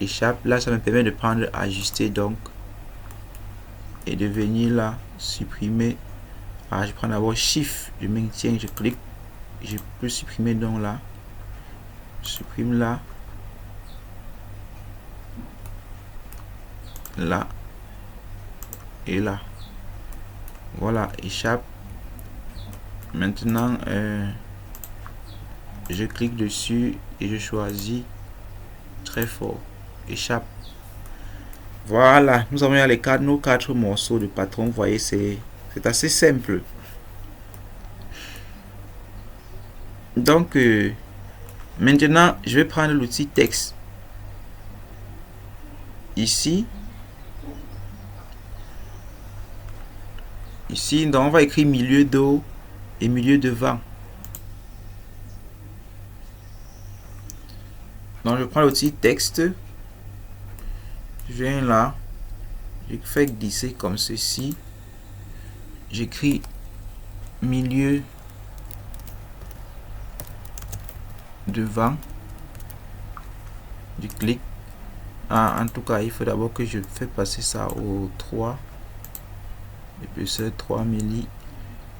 Échappe. Là, ça me permet de prendre ajuster donc. Et de venir là. Supprimer. Alors, je prends d'abord Shift. Je maintiens. Je clique. Je peux supprimer donc là. Je supprime là. Là. Et là. Voilà. Échappe. Maintenant, je clique dessus et je choisis très fort. Échappe. Voilà. Nous avons nos quatre morceaux de patron. Vous voyez, c'est assez simple. Donc, maintenant, je vais prendre l'outil texte. Ici, donc on va écrire milieu d'eau et milieu de vent. Donc, je prends l'outil texte. Je viens là. Je fais glisser comme ceci. J'écris milieu de vent. Je clique. En tout cas, il faut d'abord que je fais passer ça au 3. Et puis c'est 3 milli.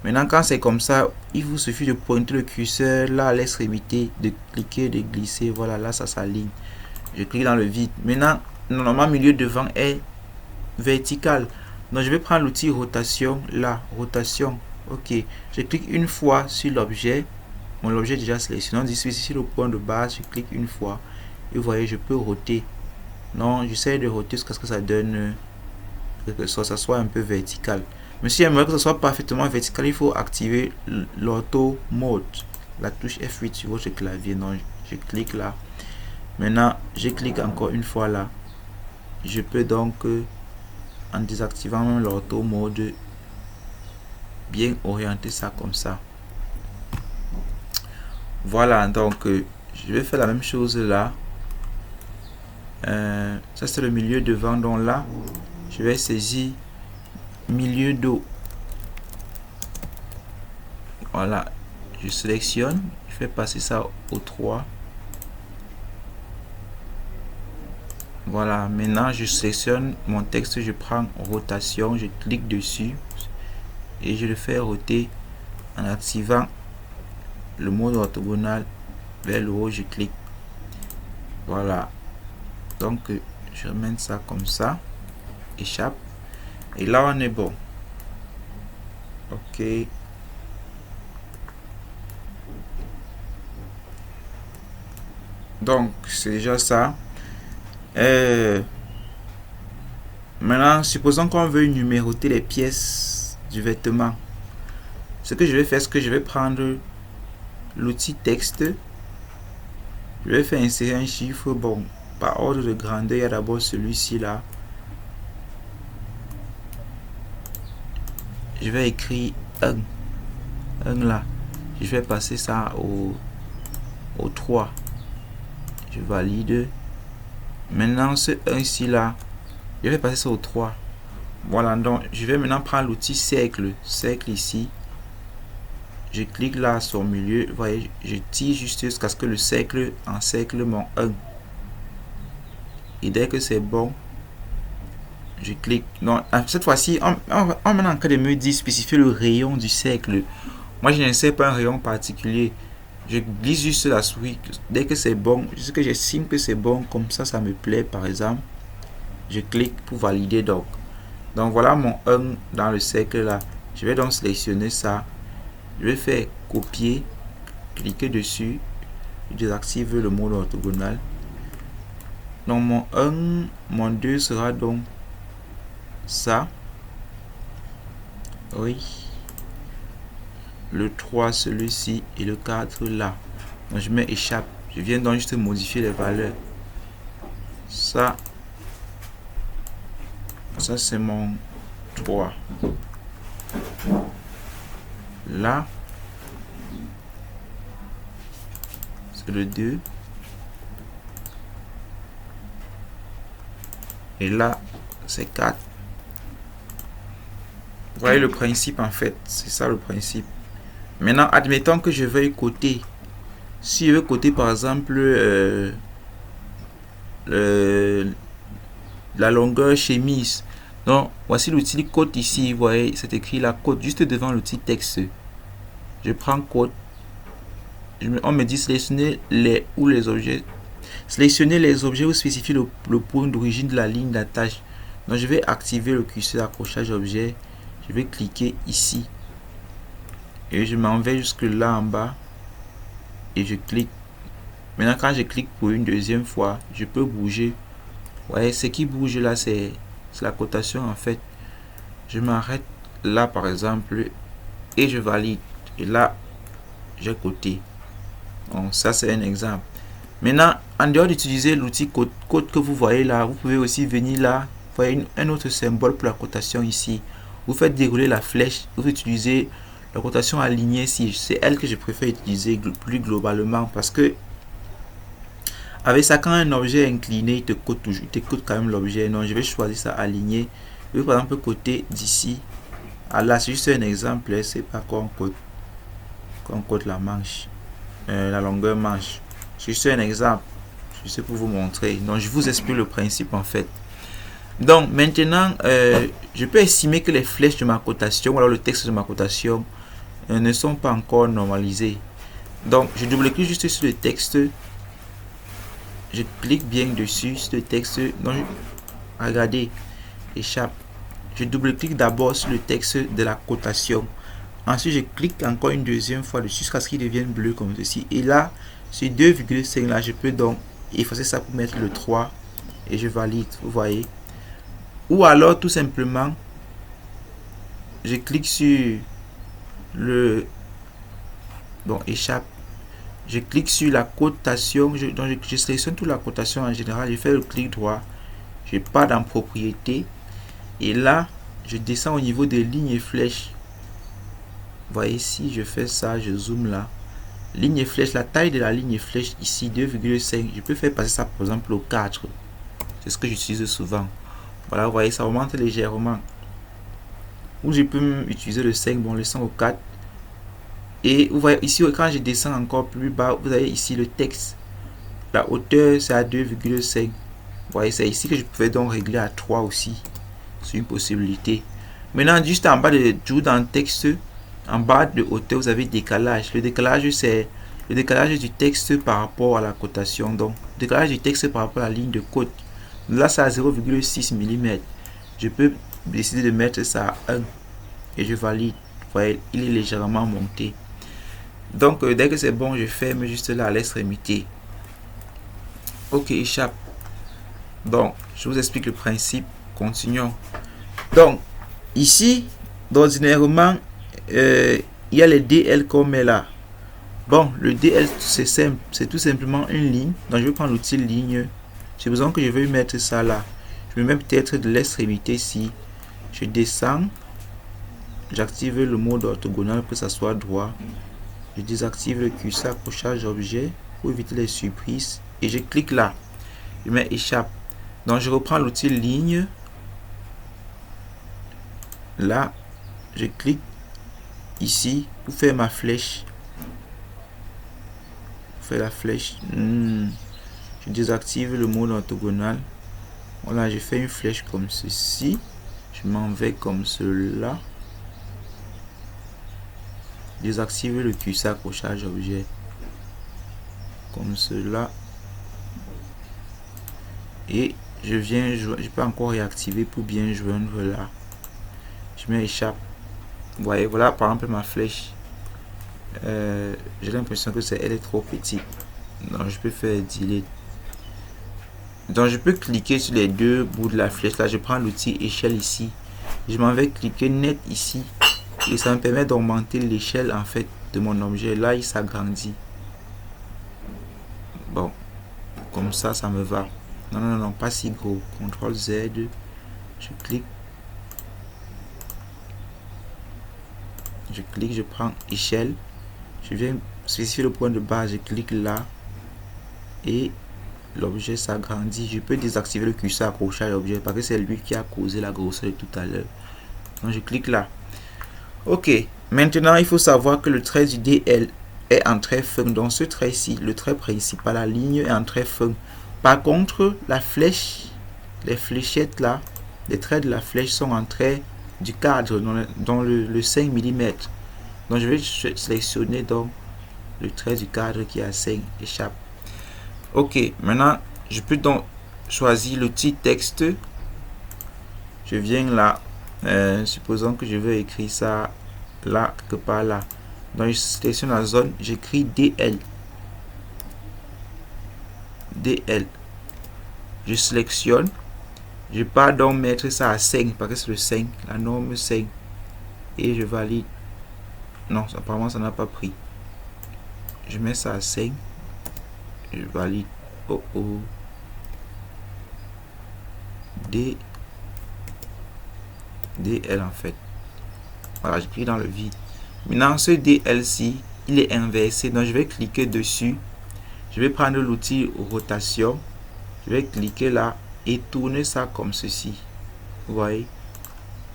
Maintenant, quand c'est comme ça, il vous suffit de pointer le curseur là à l'extrémité, de cliquer, de glisser. Voilà, là ça s'aligne. Je clique dans le vide. Maintenant, normalement, milieu de vent est vertical. Donc, je vais prendre l'outil rotation là. Rotation. Ok. Je clique une fois sur l'objet. Bon, l'objet est déjà sélectionné. Ici, le point de base, je clique une fois. Et vous voyez, je peux roter. Non, j'essaie de roter jusqu'à ce que ça donne que ça soit un peu vertical. Mais si j'aimerais que ce soit parfaitement vertical, il faut activer l'auto mode, la touche F8 sur votre clavier. Donc je clique là. Maintenant je clique encore une fois là. Je peux donc en désactivant l'auto mode bien orienter ça comme ça. Voilà, donc je vais faire la même chose là. Ça c'est le milieu devant, donc là je vais saisir milieu dos. Voilà, je sélectionne, je fais passer ça au 3. Voilà, maintenant je sélectionne mon texte, je prends rotation, je clique dessus et je le fais roter en activant le mode orthogonal vers le haut, je clique. Voilà, donc je remets ça comme ça, échappe, et là on est bon. Ok, donc c'est déjà ça. Maintenant supposons qu'on veut numéroter les pièces du vêtement. Ce que je vais faire, c'est que je vais prendre l'outil texte, je vais faire insérer un chiffre. Bon, par ordre de grandeur, il y a d'abord celui-ci là. Je vais écrire 1 là. Je vais passer ça au 3. Je valide. Maintenant ce 1 ici là, je vais passer ça au 3. Voilà, donc je vais maintenant prendre l'outil cercle ici. Je clique là sur le milieu, vous voyez, je tire juste jusqu'à ce que le cercle encercle mon 1. Et dès que c'est bon, je clique. Non, cette fois-ci, on est en train de me dire spécifier le rayon du cercle. Moi, je n'insère pas un rayon particulier. Je glisse juste la souris. Dès que c'est bon, jusqu'à que j'estime que c'est bon, comme ça me plaît, par exemple, je clique pour valider. Donc voilà mon 1 dans le cercle là. Je vais donc sélectionner ça. Je vais faire copier, cliquer dessus, je désactive le mode orthogonal. Donc mon 1, mon 2 sera donc ça. Oui. Le 3 celui-ci et le 4 là. Donc je mets échappe. Je viens donc juste modifier les valeurs. Ça c'est mon 3. Là c'est le 2. Et là c'est 4. Vous voyez le principe en fait. C'est ça le principe. Maintenant admettons que je veuille coter. Si je veux coter par exemple la longueur chemise. Donc voici l'outil code ici. Vous voyez, c'est écrit la code juste devant l'outil texte. Je prends code. On me dit sélectionner les objets. Sélectionner les objets ou spécifier le point d'origine de la ligne d'attache. Donc je vais activer le curseur accrochage objet. Je vais cliquer ici. Et je m'en vais jusque là en bas. Et je clique. Maintenant quand je clique pour une deuxième fois, je peux bouger. Vous voyez, ce qui bouge là, c'est la cotation en fait. Je m'arrête là par exemple et je valide. Et là, j'ai coté. Donc ça c'est un exemple. Maintenant, en dehors d'utiliser l'outil code que vous voyez là, vous pouvez aussi venir là. Vous voyez un autre symbole pour la cotation ici. Vous faites dérouler la flèche. Vous utilisez la cotation alignée ici. C'est elle que je préfère utiliser plus globalement parce que avec ça, quand un objet est incliné, il te code toujours, il te code quand même l'objet. Non, je vais choisir ça aligné. Je vais par exemple côté d'ici. Ah là, c'est juste un exemple. C'est pas qu'on code la manche, la longueur manche. C'est juste un exemple. Je sais pour vous montrer. Donc, je vous explique le principe en fait. Donc, maintenant, je peux estimer que les flèches de ma cotation, ou alors le texte de ma cotation, ne sont pas encore normalisés. Donc, je double-clique juste sur le texte. Je clique bien dessus sur le texte. Donc, regardez, échappe. Je double-clique d'abord sur le texte de la cotation. Ensuite, je clique encore une deuxième fois dessus jusqu'à ce qu'il devienne bleu comme ceci. Et là, sur 2,5 là, je peux donc effacer ça pour mettre le 3 et je valide. Vous voyez. Ou alors, tout simplement, je clique sur le... Bon, échappe. Je clique sur la cotation. Je sélectionne toute la cotation en général. Je fais le clic droit. Je pars dans propriété. Et là, je descends au niveau des lignes et flèches. Vous voyez, si je fais ça, je zoome là. Ligne et flèche, la taille de la ligne et flèche ici, 2,5. Je peux faire passer ça par exemple au 4. C'est ce que j'utilise souvent. Voilà, vous voyez, ça augmente légèrement. Ou je peux utiliser le 5, bon, le 100 au 4. Et vous voyez ici, quand je descends encore plus bas, vous avez ici le texte. La hauteur, c'est à 2,5. Vous voyez, c'est ici que je pouvais donc régler à 3 aussi. C'est une possibilité. Maintenant, juste en bas de tout dans le texte, en bas de hauteur, vous avez décalage. Le décalage, c'est le décalage du texte par rapport à la cotation. Donc, le décalage du texte par rapport à la ligne de code. Là, c'est à 0,6 mm. Je peux décider de mettre ça à 1 et je valide. Vous voyez, il est légèrement monté. Donc, dès que c'est bon, je ferme juste là à l'extrémité. Ok, échappe. Donc, je vous explique le principe. Continuons. Donc, ici, ordinairement, il y a les DL qu'on met là. Bon, le DL, c'est simple. C'est tout simplement une ligne. Donc, je vais prendre l'outil ligne. J'ai besoin que je veuille mettre ça là. Je vais mettre peut-être de l'extrémité ici. Je descends. J'active le mode orthogonal pour que ça soit droit. Je désactive le curseur accrochage objet pour éviter les surprises. Et je clique là. Je mets échappe. Donc, je reprends l'outil ligne. Là, je clique ici pour faire ma flèche. Pour faire la flèche. Je désactive le mode orthogonal. Voilà, je fais une flèche comme ceci. Je m'en vais comme cela. Désactive le curseur accrochage objet. Comme cela. Et je viens, je peux encore réactiver pour bien joindre là. Je mets échappe. Vous voyez, voilà par exemple ma flèche. J'ai l'impression que elle est trop petite. Donc je peux faire delete. Donc je peux cliquer sur les deux bouts de la flèche là. Je prends l'outil échelle ici. Je m'en vais cliquer net ici. Et ça me permet d'augmenter l'échelle en fait de mon objet. Là il s'agrandit. Bon, comme ça me va. Non, pas si gros. CTRL Z. Je clique. Je prends échelle. Je viens spécifier le point de base. Je clique là. Et l'objet s'agrandit. Je peux désactiver le curseur accrochage objet parce que c'est lui qui a causé la grosseur de tout à l'heure. Donc je clique là. Ok. Maintenant, il faut savoir que le trait du DL est en trait fin. Dans ce trait-ci, le trait principal, la ligne est en trait fin. Par contre, la flèche, les fléchettes là, les traits de la flèche sont en trait du cadre dans le 5 mm. Donc je vais sélectionner donc le trait du cadre qui est à 5, échappe. Ok, maintenant je peux donc choisir l'outil texte. Je viens là, supposons que je veux écrire ça là, quelque part là. Donc je sélectionne la zone, j'écris DL. DL. Je sélectionne. Je pars donc mettre ça à 5 parce que c'est le 5, la norme 5. Et je valide. Non, apparemment ça n'a pas pris. Je mets ça à 5. Je valide. DL en fait. Voilà, j'écris dans le vide. Maintenant, ce DL-ci, il est inversé. Donc, je vais cliquer dessus. Je vais prendre l'outil rotation. Je vais cliquer là et tourner ça comme ceci. Vous voyez?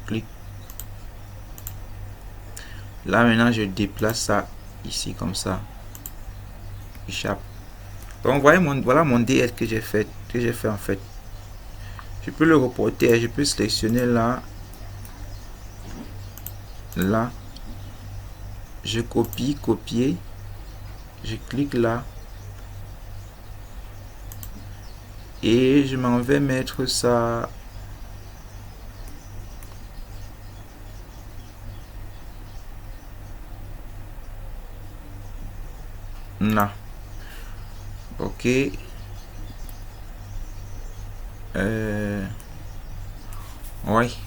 Clic. Là, maintenant, je déplace ça ici comme ça. Échappe. Donc, voyez voilà mon DL que j'ai fait en fait. Je peux le reporter. Je peux sélectionner là. Là. Je copie, copier. Je clique là. Et je m'en vais mettre ça là. Ok. Oui.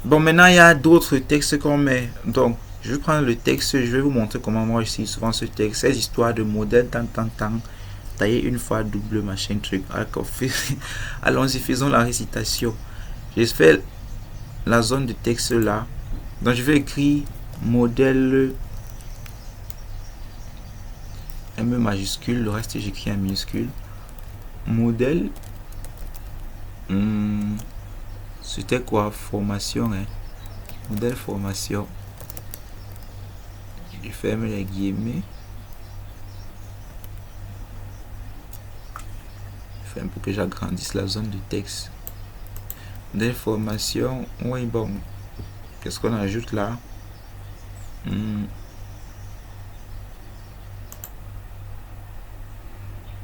Bon, maintenant il y a d'autres textes qu'on met. Donc je vais prendre le texte, je vais vous montrer comment moi je suis souvent ce texte. Ces histoires de modèles tant, tailler une fois double machin truc. Allons-y, faisons la récitation. Je fais la zone de texte là. Donc je vais écrire modèle M majuscule, le reste j'écris en minuscule. Modèle, c'était quoi? Formation, hein? Modèle formation. Je ferme les guillemets. Je ferme pour que j'agrandisse la zone de texte. Modèle formation, oui, bon. Qu'est-ce qu'on ajoute là?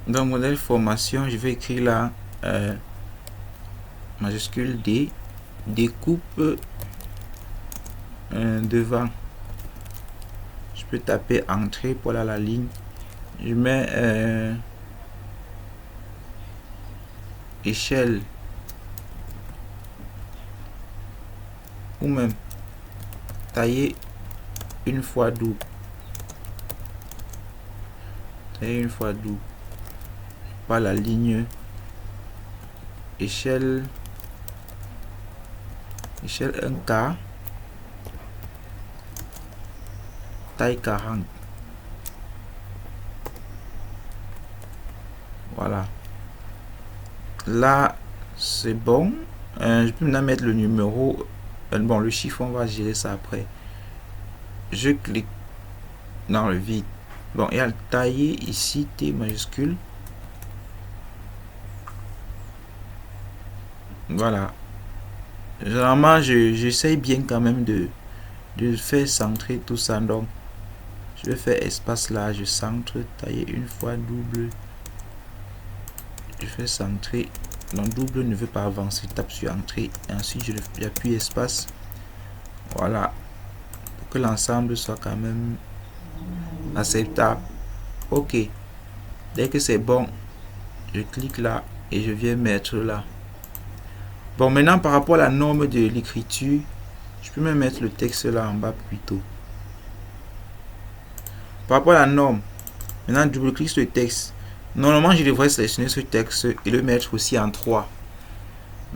Dans modèle formation, je vais écrire là majuscule D, découpe devant. Je peux taper entrée pour la ligne. Je mets échelle ou même tailler une fois double. Tailler une fois double. Par la ligne échelle 1K, taille 40. Voilà. Là, c'est bon. Je peux maintenant mettre le numéro. Bon, le chiffre, on va gérer ça après. Je clique dans le vide. Bon, et à tailler ici, T majuscule. Voilà. Généralement, j'essaye bien quand même de faire centrer tout ça. Donc, je vais faire espace là, je centre, tailler une fois double. Je fais centrer. Donc, double ne veut pas avancer. Tape sur entrée. Et ensuite, j'appuie espace. Voilà. Pour que l'ensemble soit quand même acceptable. Ok. Dès que c'est bon, je clique là et je viens mettre là. Bon, maintenant par rapport à la norme de l'écriture, je peux même mettre le texte là en bas plutôt. Par rapport à la norme, maintenant double-clique sur le texte. Normalement, je devrais sélectionner ce texte et le mettre aussi en 3.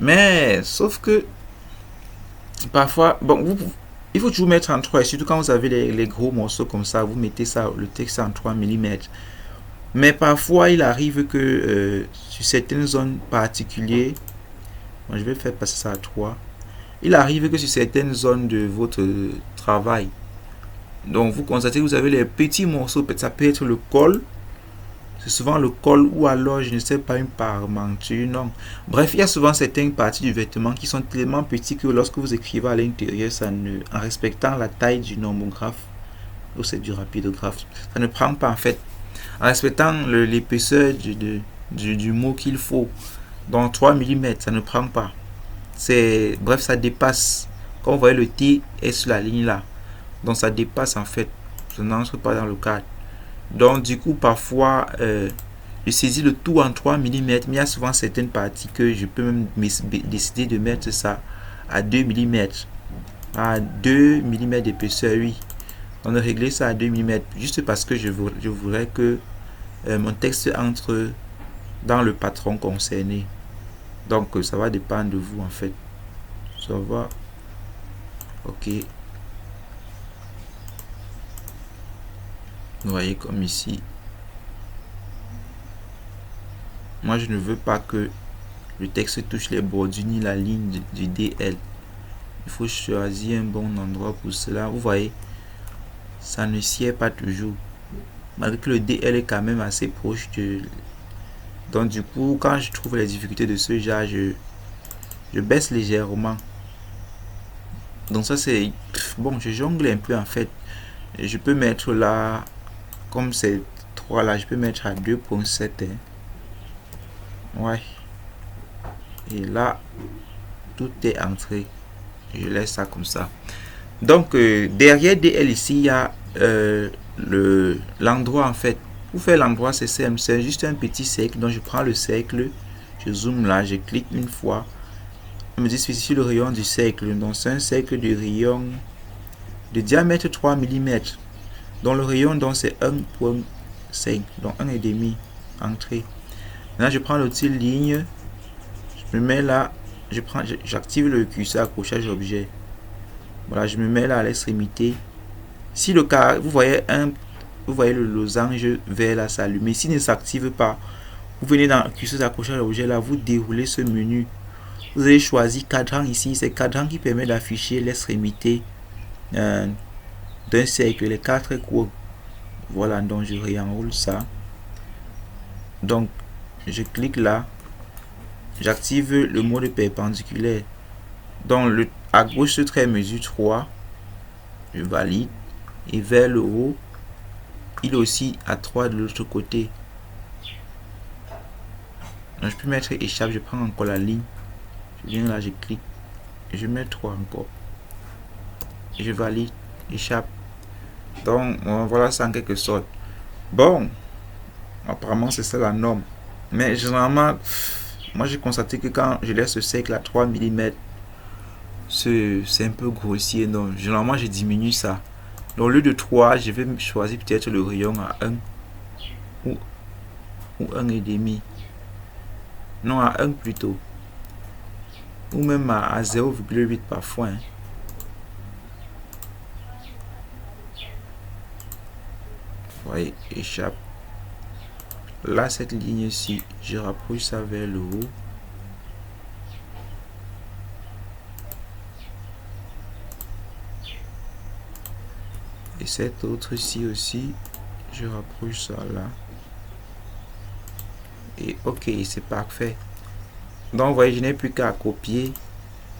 Mais, sauf que, parfois, bon, il faut toujours mettre en 3. Et surtout quand vous avez les gros morceaux comme ça, vous mettez ça, le texte en 3 mm. Mais parfois, il arrive que sur certaines zones particulières, bon, je vais faire passer ça à 3. Il arrive que sur certaines zones de votre travail, donc vous constatez que vous avez les petits morceaux, ça peut être le col, c'est souvent le col, ou alors je ne sais pas, une parmenture, non. Bref, il y a souvent certaines parties du vêtement qui sont tellement petits que lorsque vous écrivez à l'intérieur, ça ne, en respectant la taille du normographe, ou c'est du rapidographe, ça ne prend pas en fait, en respectant l'épaisseur du mot qu'il faut, dans 3 mm, ça ne prend pas. Bref, ça dépasse. Quand vous voyez le T est sur la ligne là, donc ça dépasse en fait, ça n'entre pas dans le cadre. Donc du coup parfois je saisis le tout en 3 mm, mais il y a souvent certaines parties que je peux même décider de mettre ça à 2 mm, à 2 mm d'épaisseur. Oui, on a réglé ça à 2 mm juste parce que je voudrais que mon texte entre dans le patron concerné. Donc ça va dépendre de vous en fait. Ça va. Ok. Vous voyez comme ici. Moi je ne veux pas que le texte touche les bordures ni la ligne du DL. Il faut choisir un bon endroit pour cela. Vous voyez, ça ne sied pas toujours. Malgré que le DL est quand même assez proche de... Donc du coup, quand je trouve les difficultés de ce genre, je baisse légèrement. Donc ça c'est... Bon, je jongle un peu en fait. Je peux mettre là, comme c'est 3 là, je peux mettre à 2.7. Hein. Ouais. Et là, tout est entré. Je laisse ça comme ça. Donc derrière DL ici, il y a l'endroit en fait. Pour faire l'endroit, c'est juste un petit cercle. Donc je prends le cercle, je zoome là, je clique une fois. me dit spécifie le rayon du cercle. Donc c'est un cercle de rayon de diamètre 3 mm. Donc le rayon donc c'est 1.5, donc 1,5 entrée. Maintenant je prends l'outil ligne, je me mets là, j'active le curseur accrochage objet. Voilà, je me mets là à l'extrémité. Si le cas, vous voyez le losange vert là s'allumer. S'il ne s'active pas, vous venez dans le curseur d'accrochage d'objet là, vous déroulez ce menu. Vous avez choisi cadran ici, c'est cadran qui permet d'afficher l'extrémité d'un cercle, les 4 courbes. Voilà, donc je réenroule ça. Donc je clique là, j'active le mode perpendiculaire. Donc à gauche ce trait mesure 3, je valide, et vers le haut il est aussi à 3 de l'autre côté. Donc je peux mettre échappe, je prends encore la ligne, je viens là, je clique, je mets 3 encore, je valide, échappe. Donc voilà ça en quelque sorte. Bon, apparemment c'est ça la norme, mais généralement moi j'ai constaté que quand je laisse ce cercle à 3 mm, c'est un peu grossier. Donc généralement je diminue ça. Donc au lieu de 3, je vais choisir peut-être le rayon à 1 ou 1,5. Non, à 1 plutôt. Ou même à 0,8 parfois. Hein. Vous voyez, échappe. Là, cette ligne-ci, je rapproche ça vers le haut. Et cette autre-ci aussi, je rapproche ça là. Et ok, c'est parfait. Donc, vous voyez, je n'ai plus qu'à copier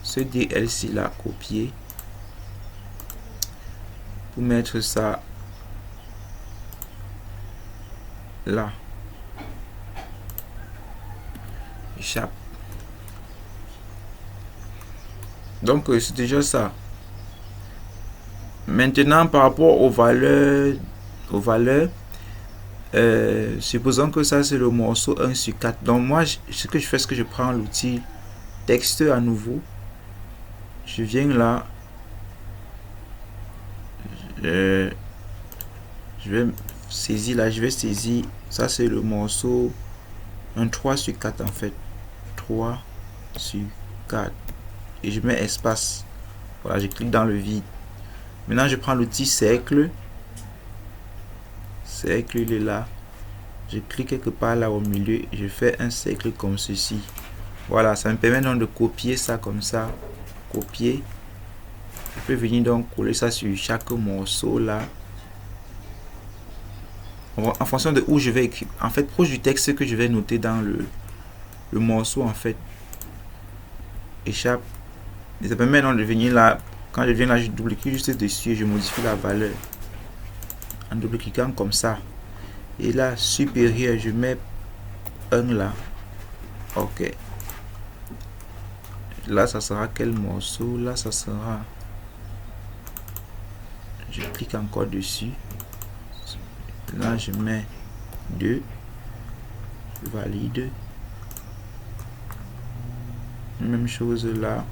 ce DLC là, copier. Pour mettre ça là. Échappe. Donc, c'est déjà ça. Maintenant, par rapport aux valeurs, supposons que ça c'est le morceau 1/4. Donc moi ce que je fais, c'est que je prends l'outil texte à nouveau, je viens là, je vais saisir là, je vais saisir ça, c'est le morceau un 3/4 en fait, 3/4, et je mets espace. Voilà, je clique dans le vide. Maintenant je prends l'outil cercle, il est là, je clique quelque part là au milieu, je fais un cercle comme ceci. Voilà, ça me permet donc de copier ça comme ça, copier. Je peux venir donc coller ça sur chaque morceau là, en fonction de où je vais écrire, en fait proche du texte que je vais noter dans le morceau en fait. Échappe. Et ça permet donc de venir là, quand je viens là, je double-clique juste dessus et je modifie la valeur en double-cliquant comme ça. Et là, supérieur, je mets 1 là. Ok. Là, ça sera quel morceau? Là, ça sera... Je clique encore dessus. Là, je mets 2. Je valide. Même chose là.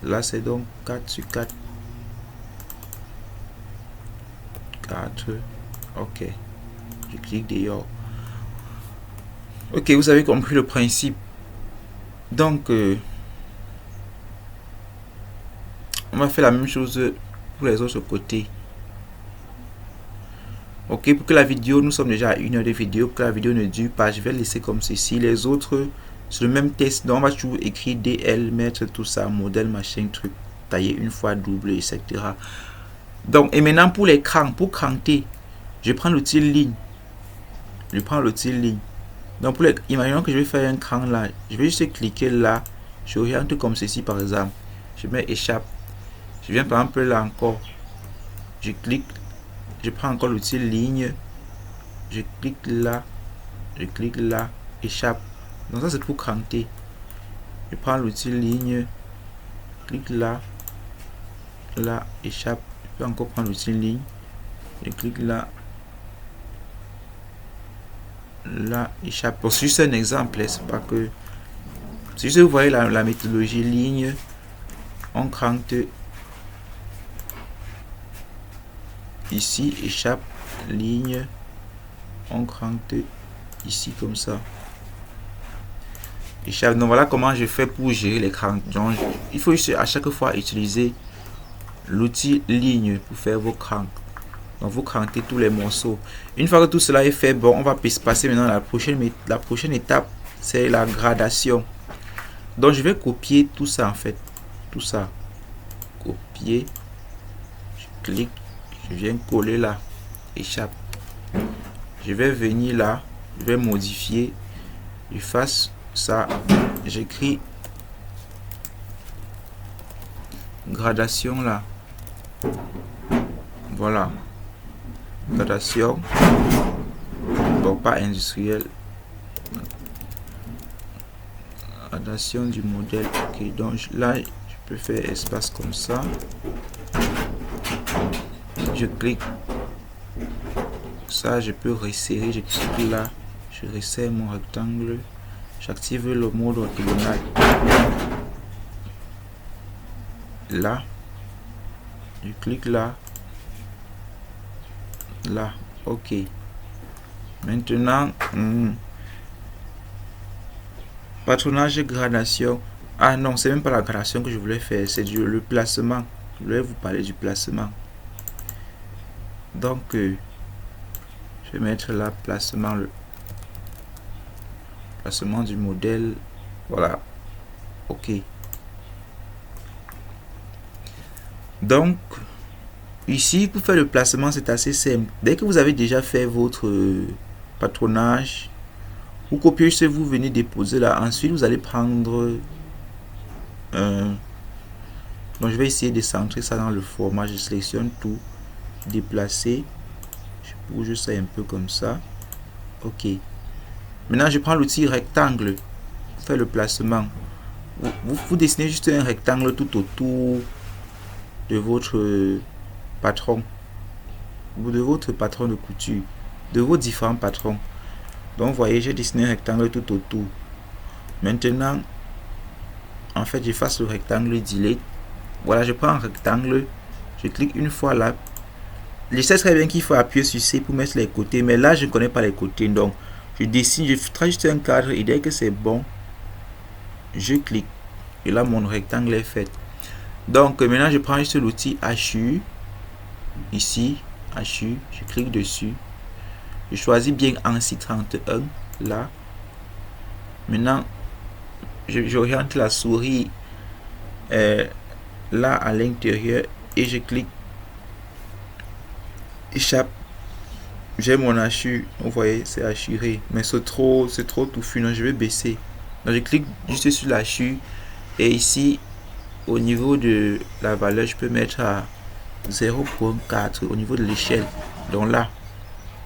Là, c'est donc 4/4. 4. Ok. Je clique dehors. Ok, vous avez compris le principe. Donc, on va faire la même chose pour les autres côtés. Ok, pour que la vidéo, nous sommes déjà à 1 heure de vidéo, pour que la vidéo ne dure pas, je vais laisser comme ceci. Les autres, c'est le même test. Donc, on va toujours écrire DL, mettre tout ça, modèle, machin, truc, tailler une fois, double, etc. Donc, et maintenant pour l'écran, pour cranter, je prends l'outil ligne. Donc, imaginons que je vais faire un cran là. Je vais juste cliquer là. J'oriente comme ceci par exemple. Je mets échappe. Je viens par exemple là encore. Je clique. Je prends encore l'outil ligne. Je clique là. Échappe. Donc ça c'est pour cranter. Je prends l'outil ligne. Clique là. Échappe. Je peux encore prendre l'outil ligne. Je clique là. Échappe. C'est juste un exemple, c'est pas que Si vous voyez la méthodologie ligne, on cranque ici, échappe, ligne, on cranque ici comme ça. Échappe. Donc voilà comment je fais pour gérer les cranks. Donc il faut juste à chaque fois utiliser l'outil ligne pour faire vos cranks. Donc vous crankez tous les morceaux. Une fois que tout cela est fait, bon, on va passer maintenant à la prochaine étape, c'est la gradation. Donc je vais copier tout ça en fait, tout ça, copier, je clique, je viens coller là, échappe. Je vais venir là, je vais modifier, je fasse ça, j'écris gradation là, voilà, gradation, bon pas industriel, gradation du modèle. Ok, donc là je peux faire espace comme ça, je clique ça, je peux resserrer, je clique là, je resserre mon rectangle, j'active le mode orthogonal là, je clique là, là, ok. Maintenant patronage gradation. Ah non, c'est même pas la gradation que je voulais faire, c'est le placement. Je voulais vous parler du placement. Donc je vais mettre là placement, le placement du modèle, voilà, ok. Donc ici pour faire le placement c'est assez simple. Dès que vous avez déjà fait votre patronage, vous copiez ce, vous venez déposer là. Ensuite vous allez prendre donc je vais essayer de centrer ça dans le format. Je sélectionne tout, déplacer, je bouge ça un peu comme ça, ok. Maintenant je prends l'outil rectangle pour faire le placement. Vous dessinez juste un rectangle tout autour de votre patron, ou de votre patron de couture, de vos différents patrons. Donc vous voyez, j'ai dessiné un rectangle tout autour. Maintenant en fait j'efface le rectangle, delete. Voilà, je prends un rectangle, je clique une fois là. Je sais très bien qu'il faut appuyer sur C pour mettre les côtés, mais là je ne connais pas les côtés, donc je dessine, je trace juste un cadre et dès que c'est bon, je clique et là mon rectangle est fait. Donc maintenant je prends juste l'outil HU, ici, HU, je clique dessus, je choisis bien ANSI 31 là. Maintenant j'oriente la souris là à l'intérieur et je clique échappe. J'ai mon HU, vous voyez c'est hachuré, mais c'est trop touffu, donc je vais baisser. Donc je clique juste sur l'HU et ici au niveau de la valeur je peux mettre à 0.4 au niveau de l'échelle. Donc là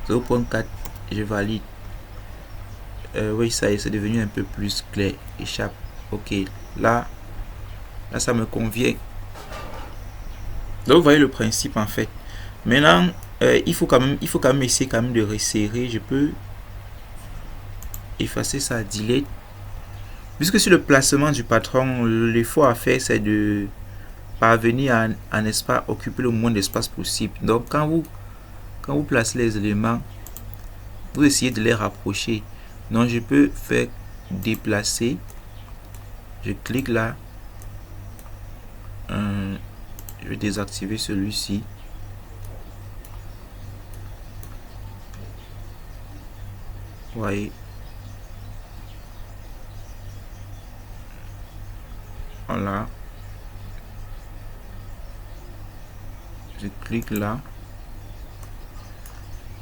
0.4, je valide. Oui, ça y est, c'est devenu un peu plus clair. Échappe, ok. Là ça me convient. Donc vous voyez le principe en fait. Maintenant il faut quand même essayer quand même de resserrer. Je peux effacer ça, delete. Puisque sur le placement du patron, l'effort à faire c'est de parvenir à n'est-ce pas occuper le moins d'espace possible. Donc quand vous placez les éléments, vous essayez de les rapprocher. Donc je peux faire déplacer, je clique là, je vais désactiver celui-ci. Vous voyez, voilà, je clique là,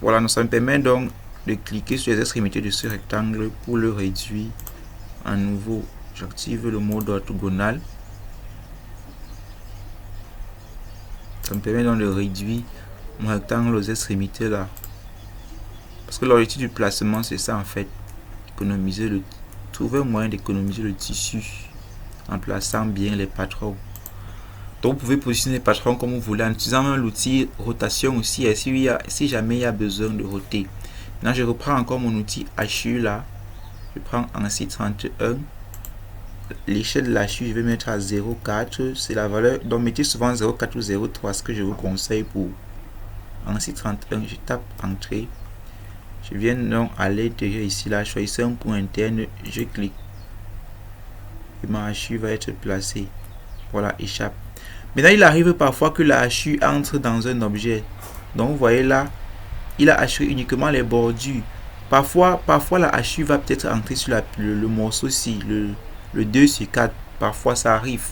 voilà. Donc ça me permet donc de cliquer sur les extrémités de ce rectangle pour le réduire. À nouveau j'active le mode orthogonal, ça me permet donc de réduire mon rectangle aux extrémités là, parce que l'objectif du placement c'est ça en fait, économiser trouver un moyen d'économiser le tissu en plaçant bien les patrons. Donc vous pouvez positionner les patrons comme vous voulez en utilisant même l'outil rotation aussi, et si jamais il y a besoin de roter. Maintenant je reprends encore mon outil HU là, je prends ANSI 31, l'échelle de la HU, je vais mettre à 0,4. C'est la valeur. Donc, mettez souvent 0,4 ou 0,3, ce que je vous conseille pour en 631. Je tape Entrée. Je viens donc à l'intérieur ici, là, choisissez un point interne, je clique. Et ma HU va être placée. Voilà, échappe. Maintenant, il arrive parfois que la HU entre dans un objet. Donc, vous voyez là, il a haché uniquement les bordures. Parfois la HU va peut-être entrer sur le morceau ci, le 2 sur 4. Parfois, ça arrive.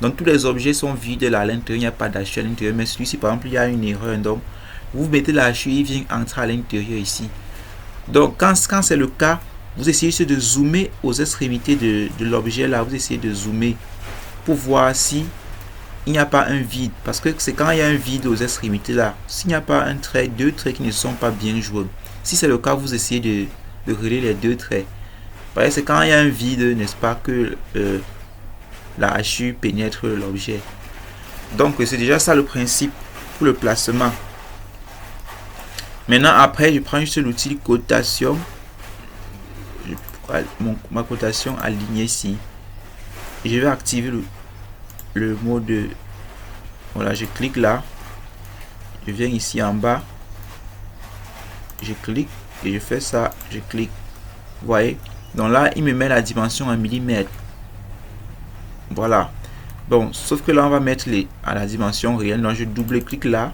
Donc, tous les objets sont vides là à l'intérieur, il n'y a pas d'HU à l'intérieur. Mais celui-ci, par exemple, il y a une erreur. Donc, vous mettez la HU, il vient entrer à l'intérieur ici. Donc, quand c'est le cas, vous essayez de zoomer aux extrémités de l'objet là. Vous essayez de zoomer pour voir si il n'y a pas un vide. Parce que c'est quand il y a un vide aux extrémités là. S'il n'y a pas un trait, deux traits qui ne sont pas bien jouables. Si c'est le cas, vous essayez de relier les deux traits. C'est quand il y a un vide, n'est-ce pas, que la HU pénètre l'objet. Donc, c'est déjà ça le principe pour le placement. Maintenant, après, je prends juste l'outil cotation. Ma cotation alignée ici. Et je vais activer le mode. Voilà, je clique là. Je viens ici en bas. Je clique et je fais ça. Je clique. Vous voyez? Donc là, il me met la dimension en millimètres. Voilà. Bon, sauf que là, on va mettre à la dimension réelle. Donc, je double-clique là.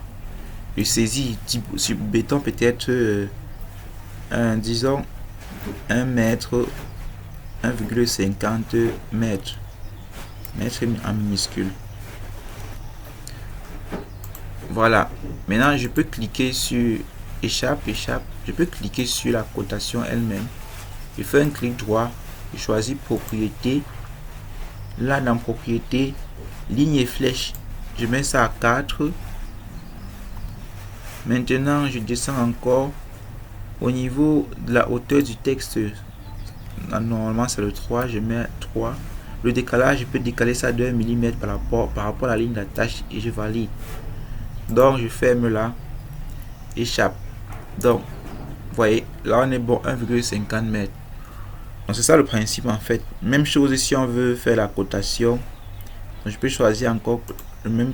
Je saisis sur béton peut-être, disons, 1 mètre, 1,50 mètres. Mètre en minuscule. Voilà. Maintenant, je peux cliquer sur échappe. Je peux cliquer sur la cotation elle-même. Je fais un clic droit. Je choisis propriété. Là, dans propriété, ligne et flèche, je mets ça à 4. Maintenant, je descends encore au niveau de la hauteur du texte. Normalement, c'est le 3. Je mets 3. Le décalage, je peux décaler ça de 1 mm par rapport à la ligne d'attache et je valide. Donc, je ferme là. Échappe. Donc, vous voyez, là, on est bon, 1,50 mètres. Donc, c'est ça le principe en fait. Même chose si on veut faire la cotation. Donc, je peux choisir encore le même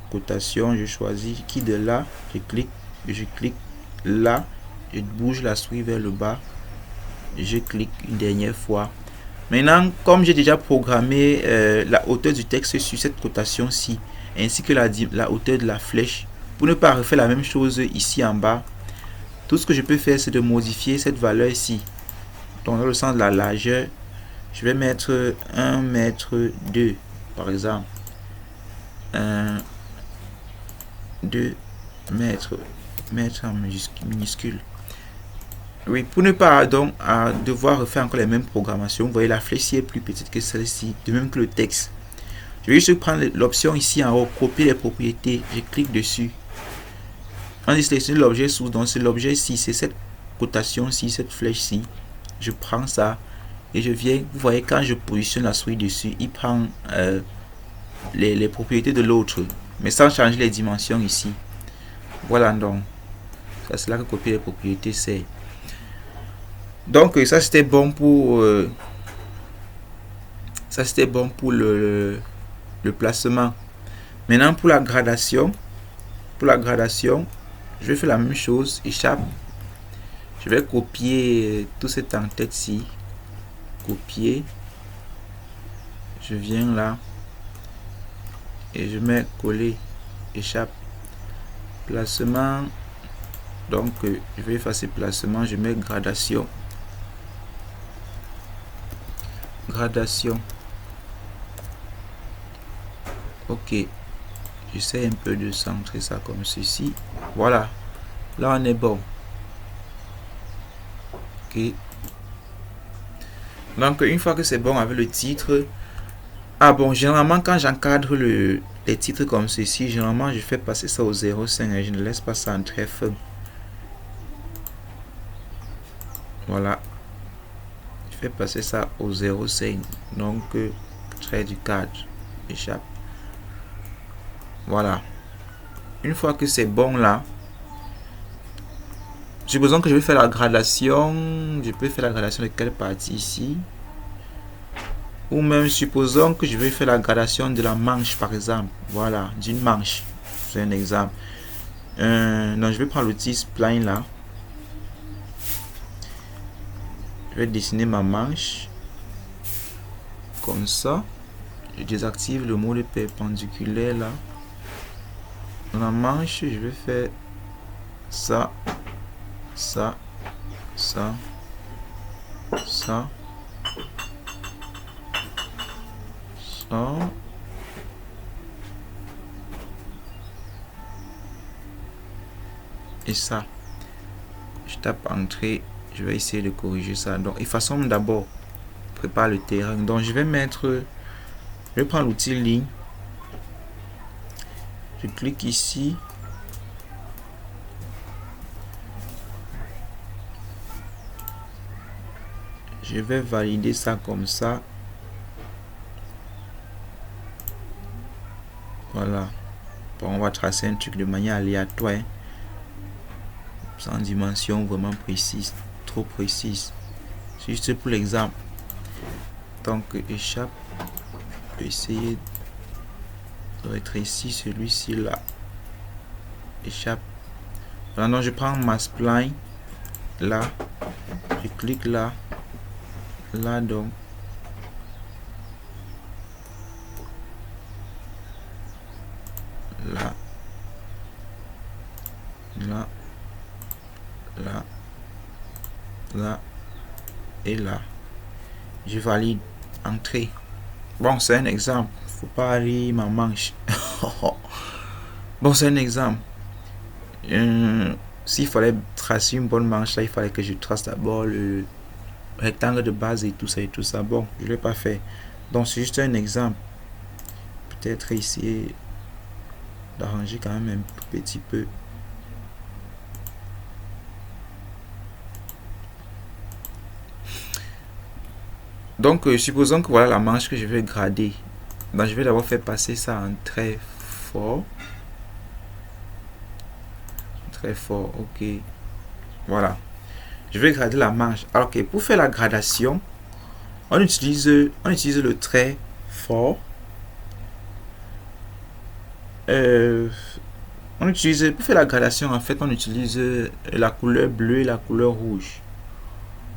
cotation. Je choisis qui de là. Je clique là. Je bouge la souris vers le bas. Je clique une dernière fois. Maintenant, comme j'ai déjà programmé la hauteur du texte sur cette cotation-ci, ainsi que la hauteur de la flèche, pour ne pas refaire la même chose ici en bas, tout ce que je peux faire, c'est de modifier cette valeur ici. Donc, dans le sens de la largeur, je vais mettre 1 mètre 2, par exemple. 2 mètres en minuscule. Oui, pour ne pas donc devoir refaire encore les mêmes programmations, vous voyez la flèche est plus petite que celle-ci, de même que le texte. Je vais juste prendre l'option ici en haut, copier les propriétés, je clique dessus. On dit sélectionner l'objet sous, donc c'est l'objet ici, c'est cette cotation-ci, cette flèche-ci. Je prends ça et je viens, vous voyez quand je positionne la souris dessus, il prend les propriétés de l'autre, mais sans changer les dimensions ici. Voilà donc, ça c'est là que copier les propriétés c'est. Donc ça c'était bon pour le placement. Maintenant pour la gradation, je vais faire la même chose, échappe. Je vais copier tout cet en-tête-ci, copier. Je viens là et je mets coller, échappe, placement. Donc je vais effacer placement, je mets gradation. Ok, j'essaie un peu de centrer ça comme ceci. Voilà, là on est bon. Ok, donc une fois que c'est bon avec le titre, bon, généralement quand j'encadre les titres comme ceci, généralement je fais passer ça au 0,5 et je ne laisse pas ça en très fin. Voilà, je fais passer ça au 0,5, donc trait du cadre, échappe. Voilà, une fois que c'est bon là, j'ai besoin que je vais faire la gradation. Je peux faire la gradation de quelle partie ici? Ou même supposons que je vais faire la gradation de la manche par exemple. Voilà, d'une manche. C'est un exemple. Donc je vais prendre l'outil spline là. Je vais dessiner ma manche. Comme ça. Je désactive le mode perpendiculaire là. Dans la manche, je vais faire ça, ça, ça, ça, ça. Et ça. Je tape entrée. Je vais essayer de corriger ça. Donc, il façon d'abord prépare le terrain. Donc, je vais mettre. Je vais prendre l'outil ligne. Je clique ici. Je vais valider ça comme ça. Voilà. Bon, on va tracer un truc de manière aléatoire. Sans dimension vraiment précise. Trop précise. Juste pour l'exemple. Donc, échappe. Je vais essayer de rétrécir celui-ci là. Échappe. Voilà, donc je prends ma spline. Là. Je clique là. Là donc. Là. Là. Là. Là. Et là. Je valide. Entrée. Bon, c'est un exemple. Faut pas aller ma manche. Bon, c'est un exemple. S'il fallait tracer une bonne manche, là, il fallait que je trace d'abord le rectangle de base et tout ça et tout ça. Bon, je l'ai pas fait. Donc, c'est juste un exemple. Peut-être essayer d'arranger quand même un tout petit peu. Donc, supposons que voilà la manche que je vais grader. Donc, je vais d'abord faire passer ça en très fort. Très fort, ok. Voilà. Je vais grader la manche. Alors que pour faire la gradation, on utilise le trait fort. Pour faire la gradation, en fait, on utilise la couleur bleue et la couleur rouge.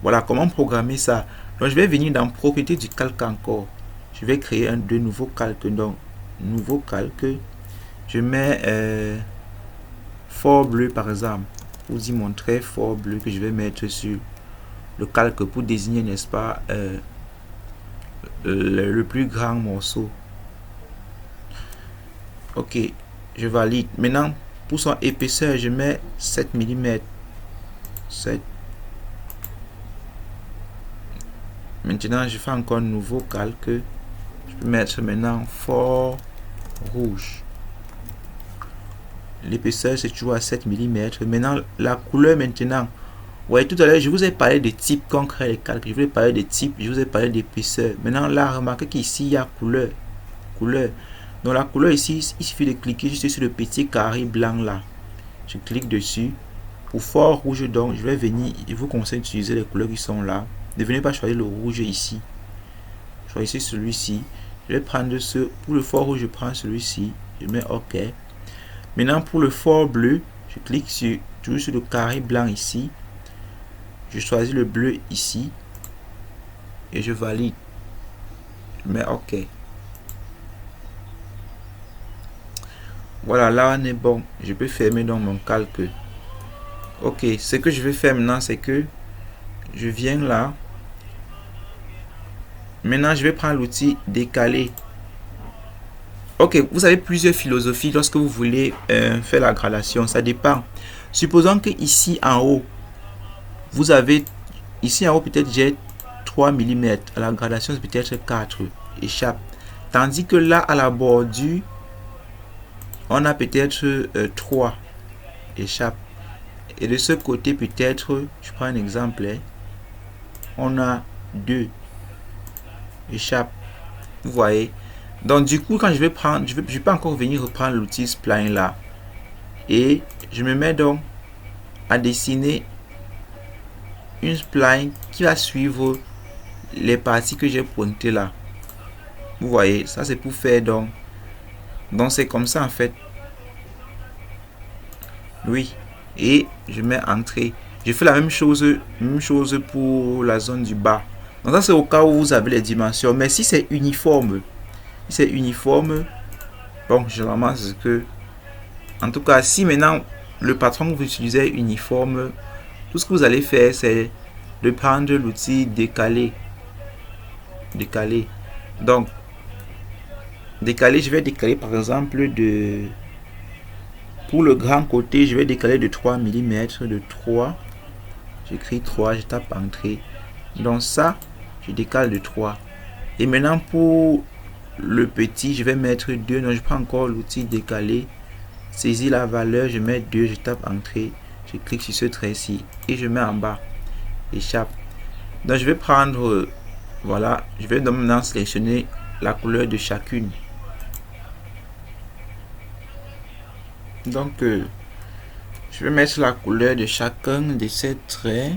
Voilà comment programmer ça. Donc, je vais venir dans propriété du calque encore. Je vais créer de nouveaux calques. Donc, nouveau calque. Je mets fort bleu par exemple. Pour y montrer fort bleu que je vais mettre sur le calque pour désigner, n'est-ce pas, le plus grand morceau. Ok, je valide. Maintenant, pour son épaisseur, je mets 7 mm. 7. Maintenant, je fais encore un nouveau calque. Je peux mettre maintenant fort rouge. L'épaisseur, c'est toujours à 7 mm. Maintenant, la couleur maintenant. Ouais, tout à l'heure, je vous ai parlé des types quand on crée les calques. Je vous ai parlé des types, je vous ai parlé d'épaisseur. Maintenant, là, remarquez qu'ici, il y a couleur. Couleur. Donc, la couleur ici, il suffit de cliquer juste sur le petit carré blanc là. Je clique dessus. Pour fort rouge, donc, je vais venir. Je vous conseille d'utiliser les couleurs qui sont là. Ne venez pas choisir le rouge ici. Choisissez celui-ci. Je vais prendre ce. Pour le fort rouge, je prends celui-ci. Je mets OK. Maintenant, pour le fort bleu, je clique toujours sur le carré blanc ici. Je choisis le bleu ici. Et je valide. Je mets OK. Voilà, là on est bon. Je peux fermer donc mon calque. Ok, ce que je vais faire maintenant, c'est que je viens là. Maintenant, je vais prendre l'outil décaler. Ok, vous avez plusieurs philosophies lorsque vous voulez faire la gradation. Ça dépend. Supposons que ici en haut, vous avez, ici en haut peut-être j'ai 3 mm. La gradation c'est peut-être 4. Échappe. Tandis que là à la bordure, on a peut-être 3. Échappe. Et de ce côté peut-être, je prends un exemple, hein, on a 2. Échappe. Vous voyez. Donc du coup quand je vais prendre, je peux encore venir reprendre l'outil spline là. Et je me mets donc à dessiner une spline qui va suivre les parties que j'ai pointées là. Vous voyez, ça c'est pour faire donc c'est comme ça en fait. Oui. Et je mets entrée. Je fais la même chose pour la zone du bas. Donc ça c'est au cas où vous avez les dimensions. Mais si c'est uniforme, bon, généralement c'est ce que... En tout cas, si maintenant le patron que vous utilisez est uniforme, tout ce que vous allez faire, c'est de prendre l'outil décaler. Donc, décaler, je vais décaler par exemple de... Pour le grand côté, je vais décaler de 3 mm, de 3. J'écris 3, je tape entrée. Donc ça, je décale de 3. Et maintenant pour le petit, je vais mettre 2. Donc je prends encore l'outil décaler. Saisis la valeur, je mets 2, je tape entrée. Je clique sur ce trait-ci et je mets en bas. Échappe. Donc je vais prendre, voilà, je vais maintenant sélectionner la couleur de chacune. Donc je vais mettre la couleur de chacun de ces traits.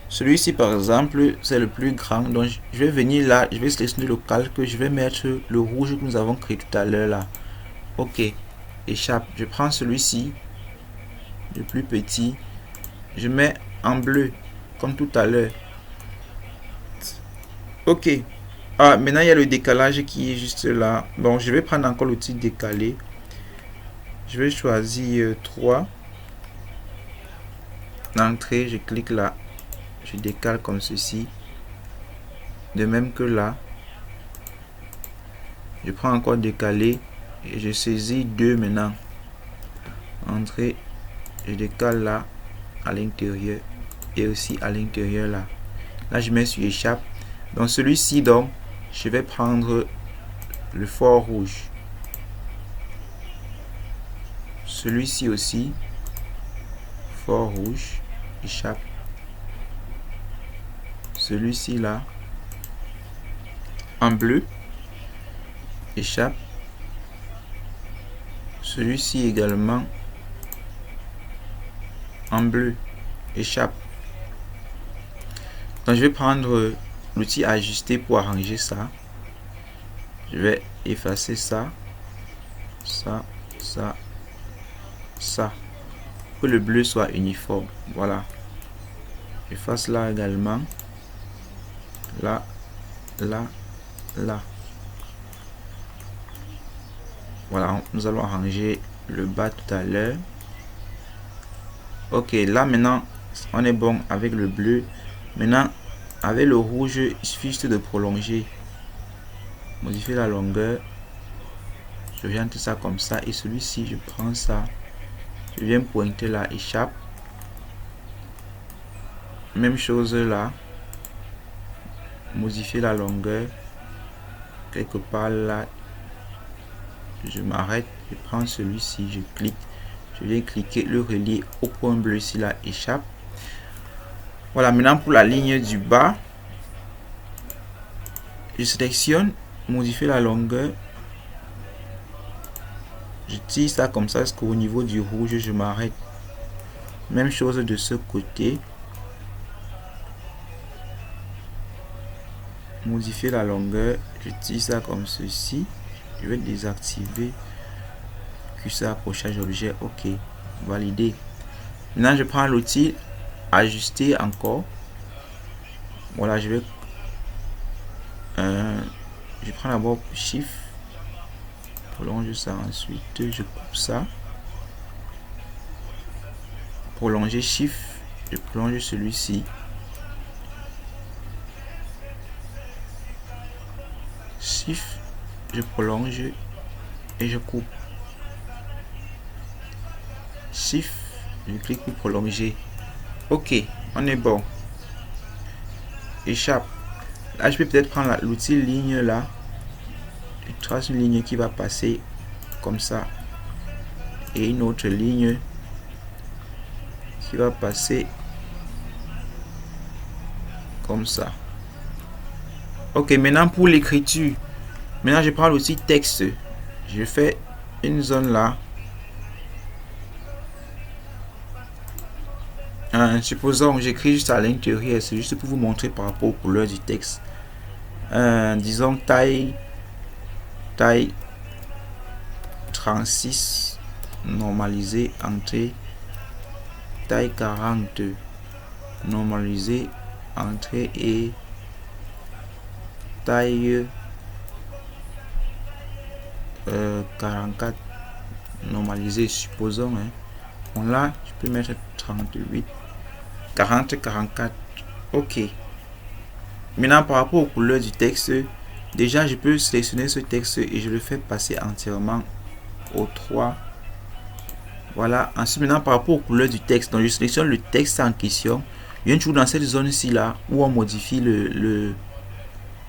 Celui-ci par exemple c'est le plus grand, donc je vais venir là, je vais sélectionner le calque, je vais mettre le rouge que nous avons créé tout à l'heure là. Ok, échappe. Je prends celui-ci, le plus petit, je mets en bleu comme tout à l'heure. Ok. Ah, maintenant il y a le décalage qui est juste là. Bon, je vais prendre encore l'outil décaler. Je vais choisir 3. L'entrée, je clique là. Je décale comme ceci. De même que là. Je prends encore décaler. Et je saisis 2 maintenant. Entrée. Je décale là. À l'intérieur. Et aussi à l'intérieur là. Là, je mets sur échappe. Donc celui-ci, donc, je vais prendre le fort rouge. Celui-ci aussi. Fort rouge. Échappe. Celui-ci là. En bleu. Échappe. Celui-ci également en bleu. Échappe. Donc je vais prendre l'outil ajuster pour arranger ça. Je vais effacer ça, ça, pour que le bleu soit uniforme. Voilà. J'efface là également. Là. Voilà, nous allons arranger le bas tout à l'heure. Ok, là maintenant, on est bon avec le bleu. Maintenant, avec le rouge, il suffit juste de prolonger. Modifier la longueur. Je viens tout ça comme ça. Et celui-ci, je prends ça. Je viens pointer là, échappe. Même chose là. Modifier la longueur. Quelque part là. Je m'arrête. Je prends celui-ci. Je clique. Je viens cliquer le relier au point bleu ici là. Échappe. Voilà, maintenant pour la ligne du bas. Je sélectionne. Modifier la longueur. Je tire ça comme ça, parce qu'au niveau du rouge, je m'arrête. Même chose de ce côté. Modifier la longueur. Je tire ça comme ceci. Je vais désactiver. Curseur approchage objet. Ok. Valider. Maintenant, je prends l'outil ajuster encore. Voilà, je prends d'abord Shift. Prolonge ça, ensuite je coupe ça. Prolonger Shift, je prolonge celui-ci. Shift, je prolonge et je coupe. Shift, je clique pour prolonger. Ok, on est bon. Échappe. Là, je peux peut-être prendre l'outil ligne là. Je trace une ligne qui va passer comme ça. Et une autre ligne qui va passer comme ça. Ok, maintenant pour l'écriture. Maintenant, je prends l'outil texte. Je fais une zone là. Supposons j'écris juste à l'intérieur. C'est juste pour vous montrer par rapport aux couleurs du texte. Disons taille taille 36, normalisé, entrée, taille 42, normalisé, entrée et taille 44, normalisé, supposons. Hein. Bon, là, je peux mettre 38, 40, 44. Ok. Maintenant, par rapport aux couleurs du texte, déjà, je peux sélectionner ce texte et je le fais passer entièrement au 3. Voilà. Ensuite, maintenant, par rapport aux couleurs du texte, donc je sélectionne le texte en question. Je viens toujours dans cette zone-ci là où on modifie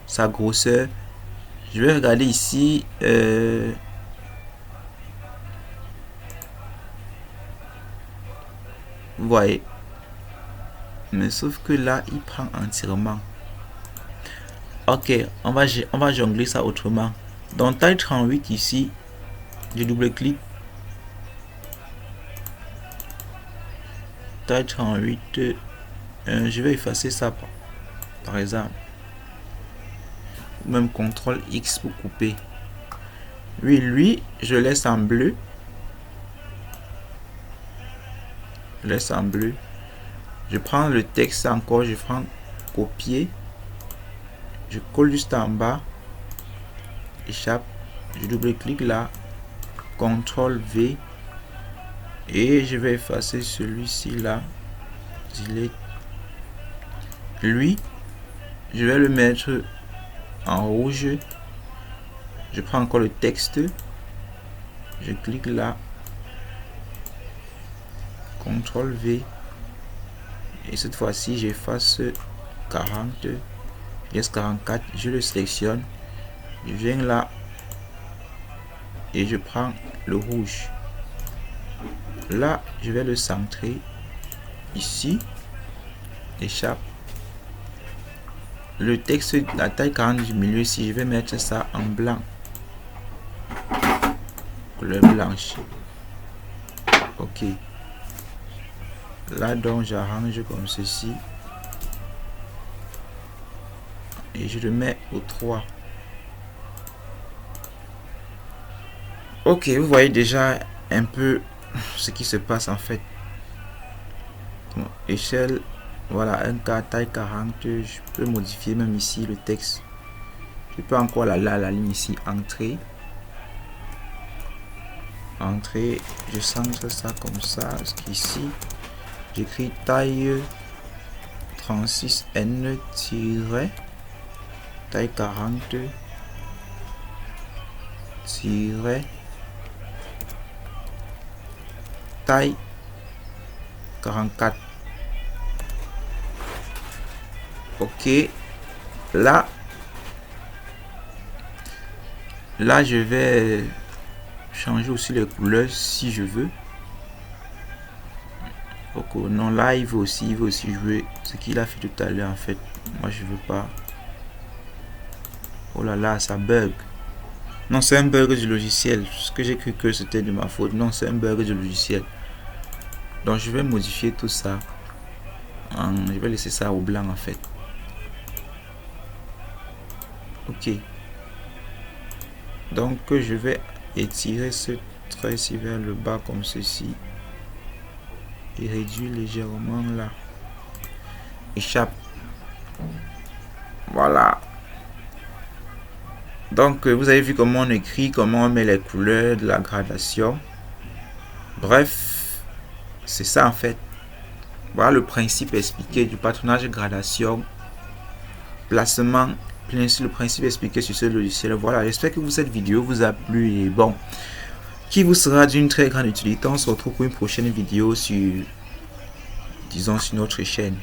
sa grosseur. Je vais regarder ici. Vous voyez. Mais sauf que là, il prend entièrement. Ok, on va jongler ça autrement. Dans taille 38 ici, je double-clique. Taille 38, je vais effacer ça par exemple. Même CTRL X pour couper. Oui, lui, je laisse en bleu. Je laisse en bleu. Je prends le texte encore, je prends copier. Je colle juste en bas. Échappe. Je double-clique là. CTRL V. Et je vais effacer celui-ci là. Delete. Lui, je vais le mettre en rouge. Je prends encore le texte. Je clique là. CTRL V. Et cette fois-ci, j'efface 40. Je laisse 44. Je le sélectionne. Je viens là. Et je prends le rouge. Là, je vais le centrer. Ici. Échappe. Le texte, la taille 40 du milieu, si je vais mettre ça en blanc. Couleur blanche. Ok. Là donc j'arrange comme ceci. Et je le mets au 3. Ok, vous voyez déjà un peu ce qui se passe en fait. Bon, échelle. Voilà, un cas taille 40. Je peux modifier même ici le texte. Je peux encore la ligne ici. Entrée. Entrée. Je centre ça comme ça. Ici. J'écris taille 36N taille 40 taille 44. Ok, là je vais changer aussi les couleurs si je veux. Ok, non, là il veut aussi jouer ce qu'il a fait tout à l'heure en fait. Moi je veux pas. Oh là là, ça bug. Non, c'est un bug du logiciel. Ce que j'ai cru que c'était de ma faute. Non, c'est un bug du logiciel. Donc je vais modifier tout ça. Je vais laisser ça au blanc en fait. Ok. Donc je vais étirer ce trait ici vers le bas comme ceci. Et réduire légèrement là. Échappe. Voilà. Donc vous avez vu comment on écrit, comment on met les couleurs, de la gradation. Bref, c'est ça en fait. Voilà le principe expliqué du patronage gradation, placement, le principe expliqué sur ce logiciel. Voilà, j'espère que cette vidéo vous a plu et bon, qui vous sera d'une très grande utilité. On se retrouve pour une prochaine vidéo sur, disons, sur notre chaîne.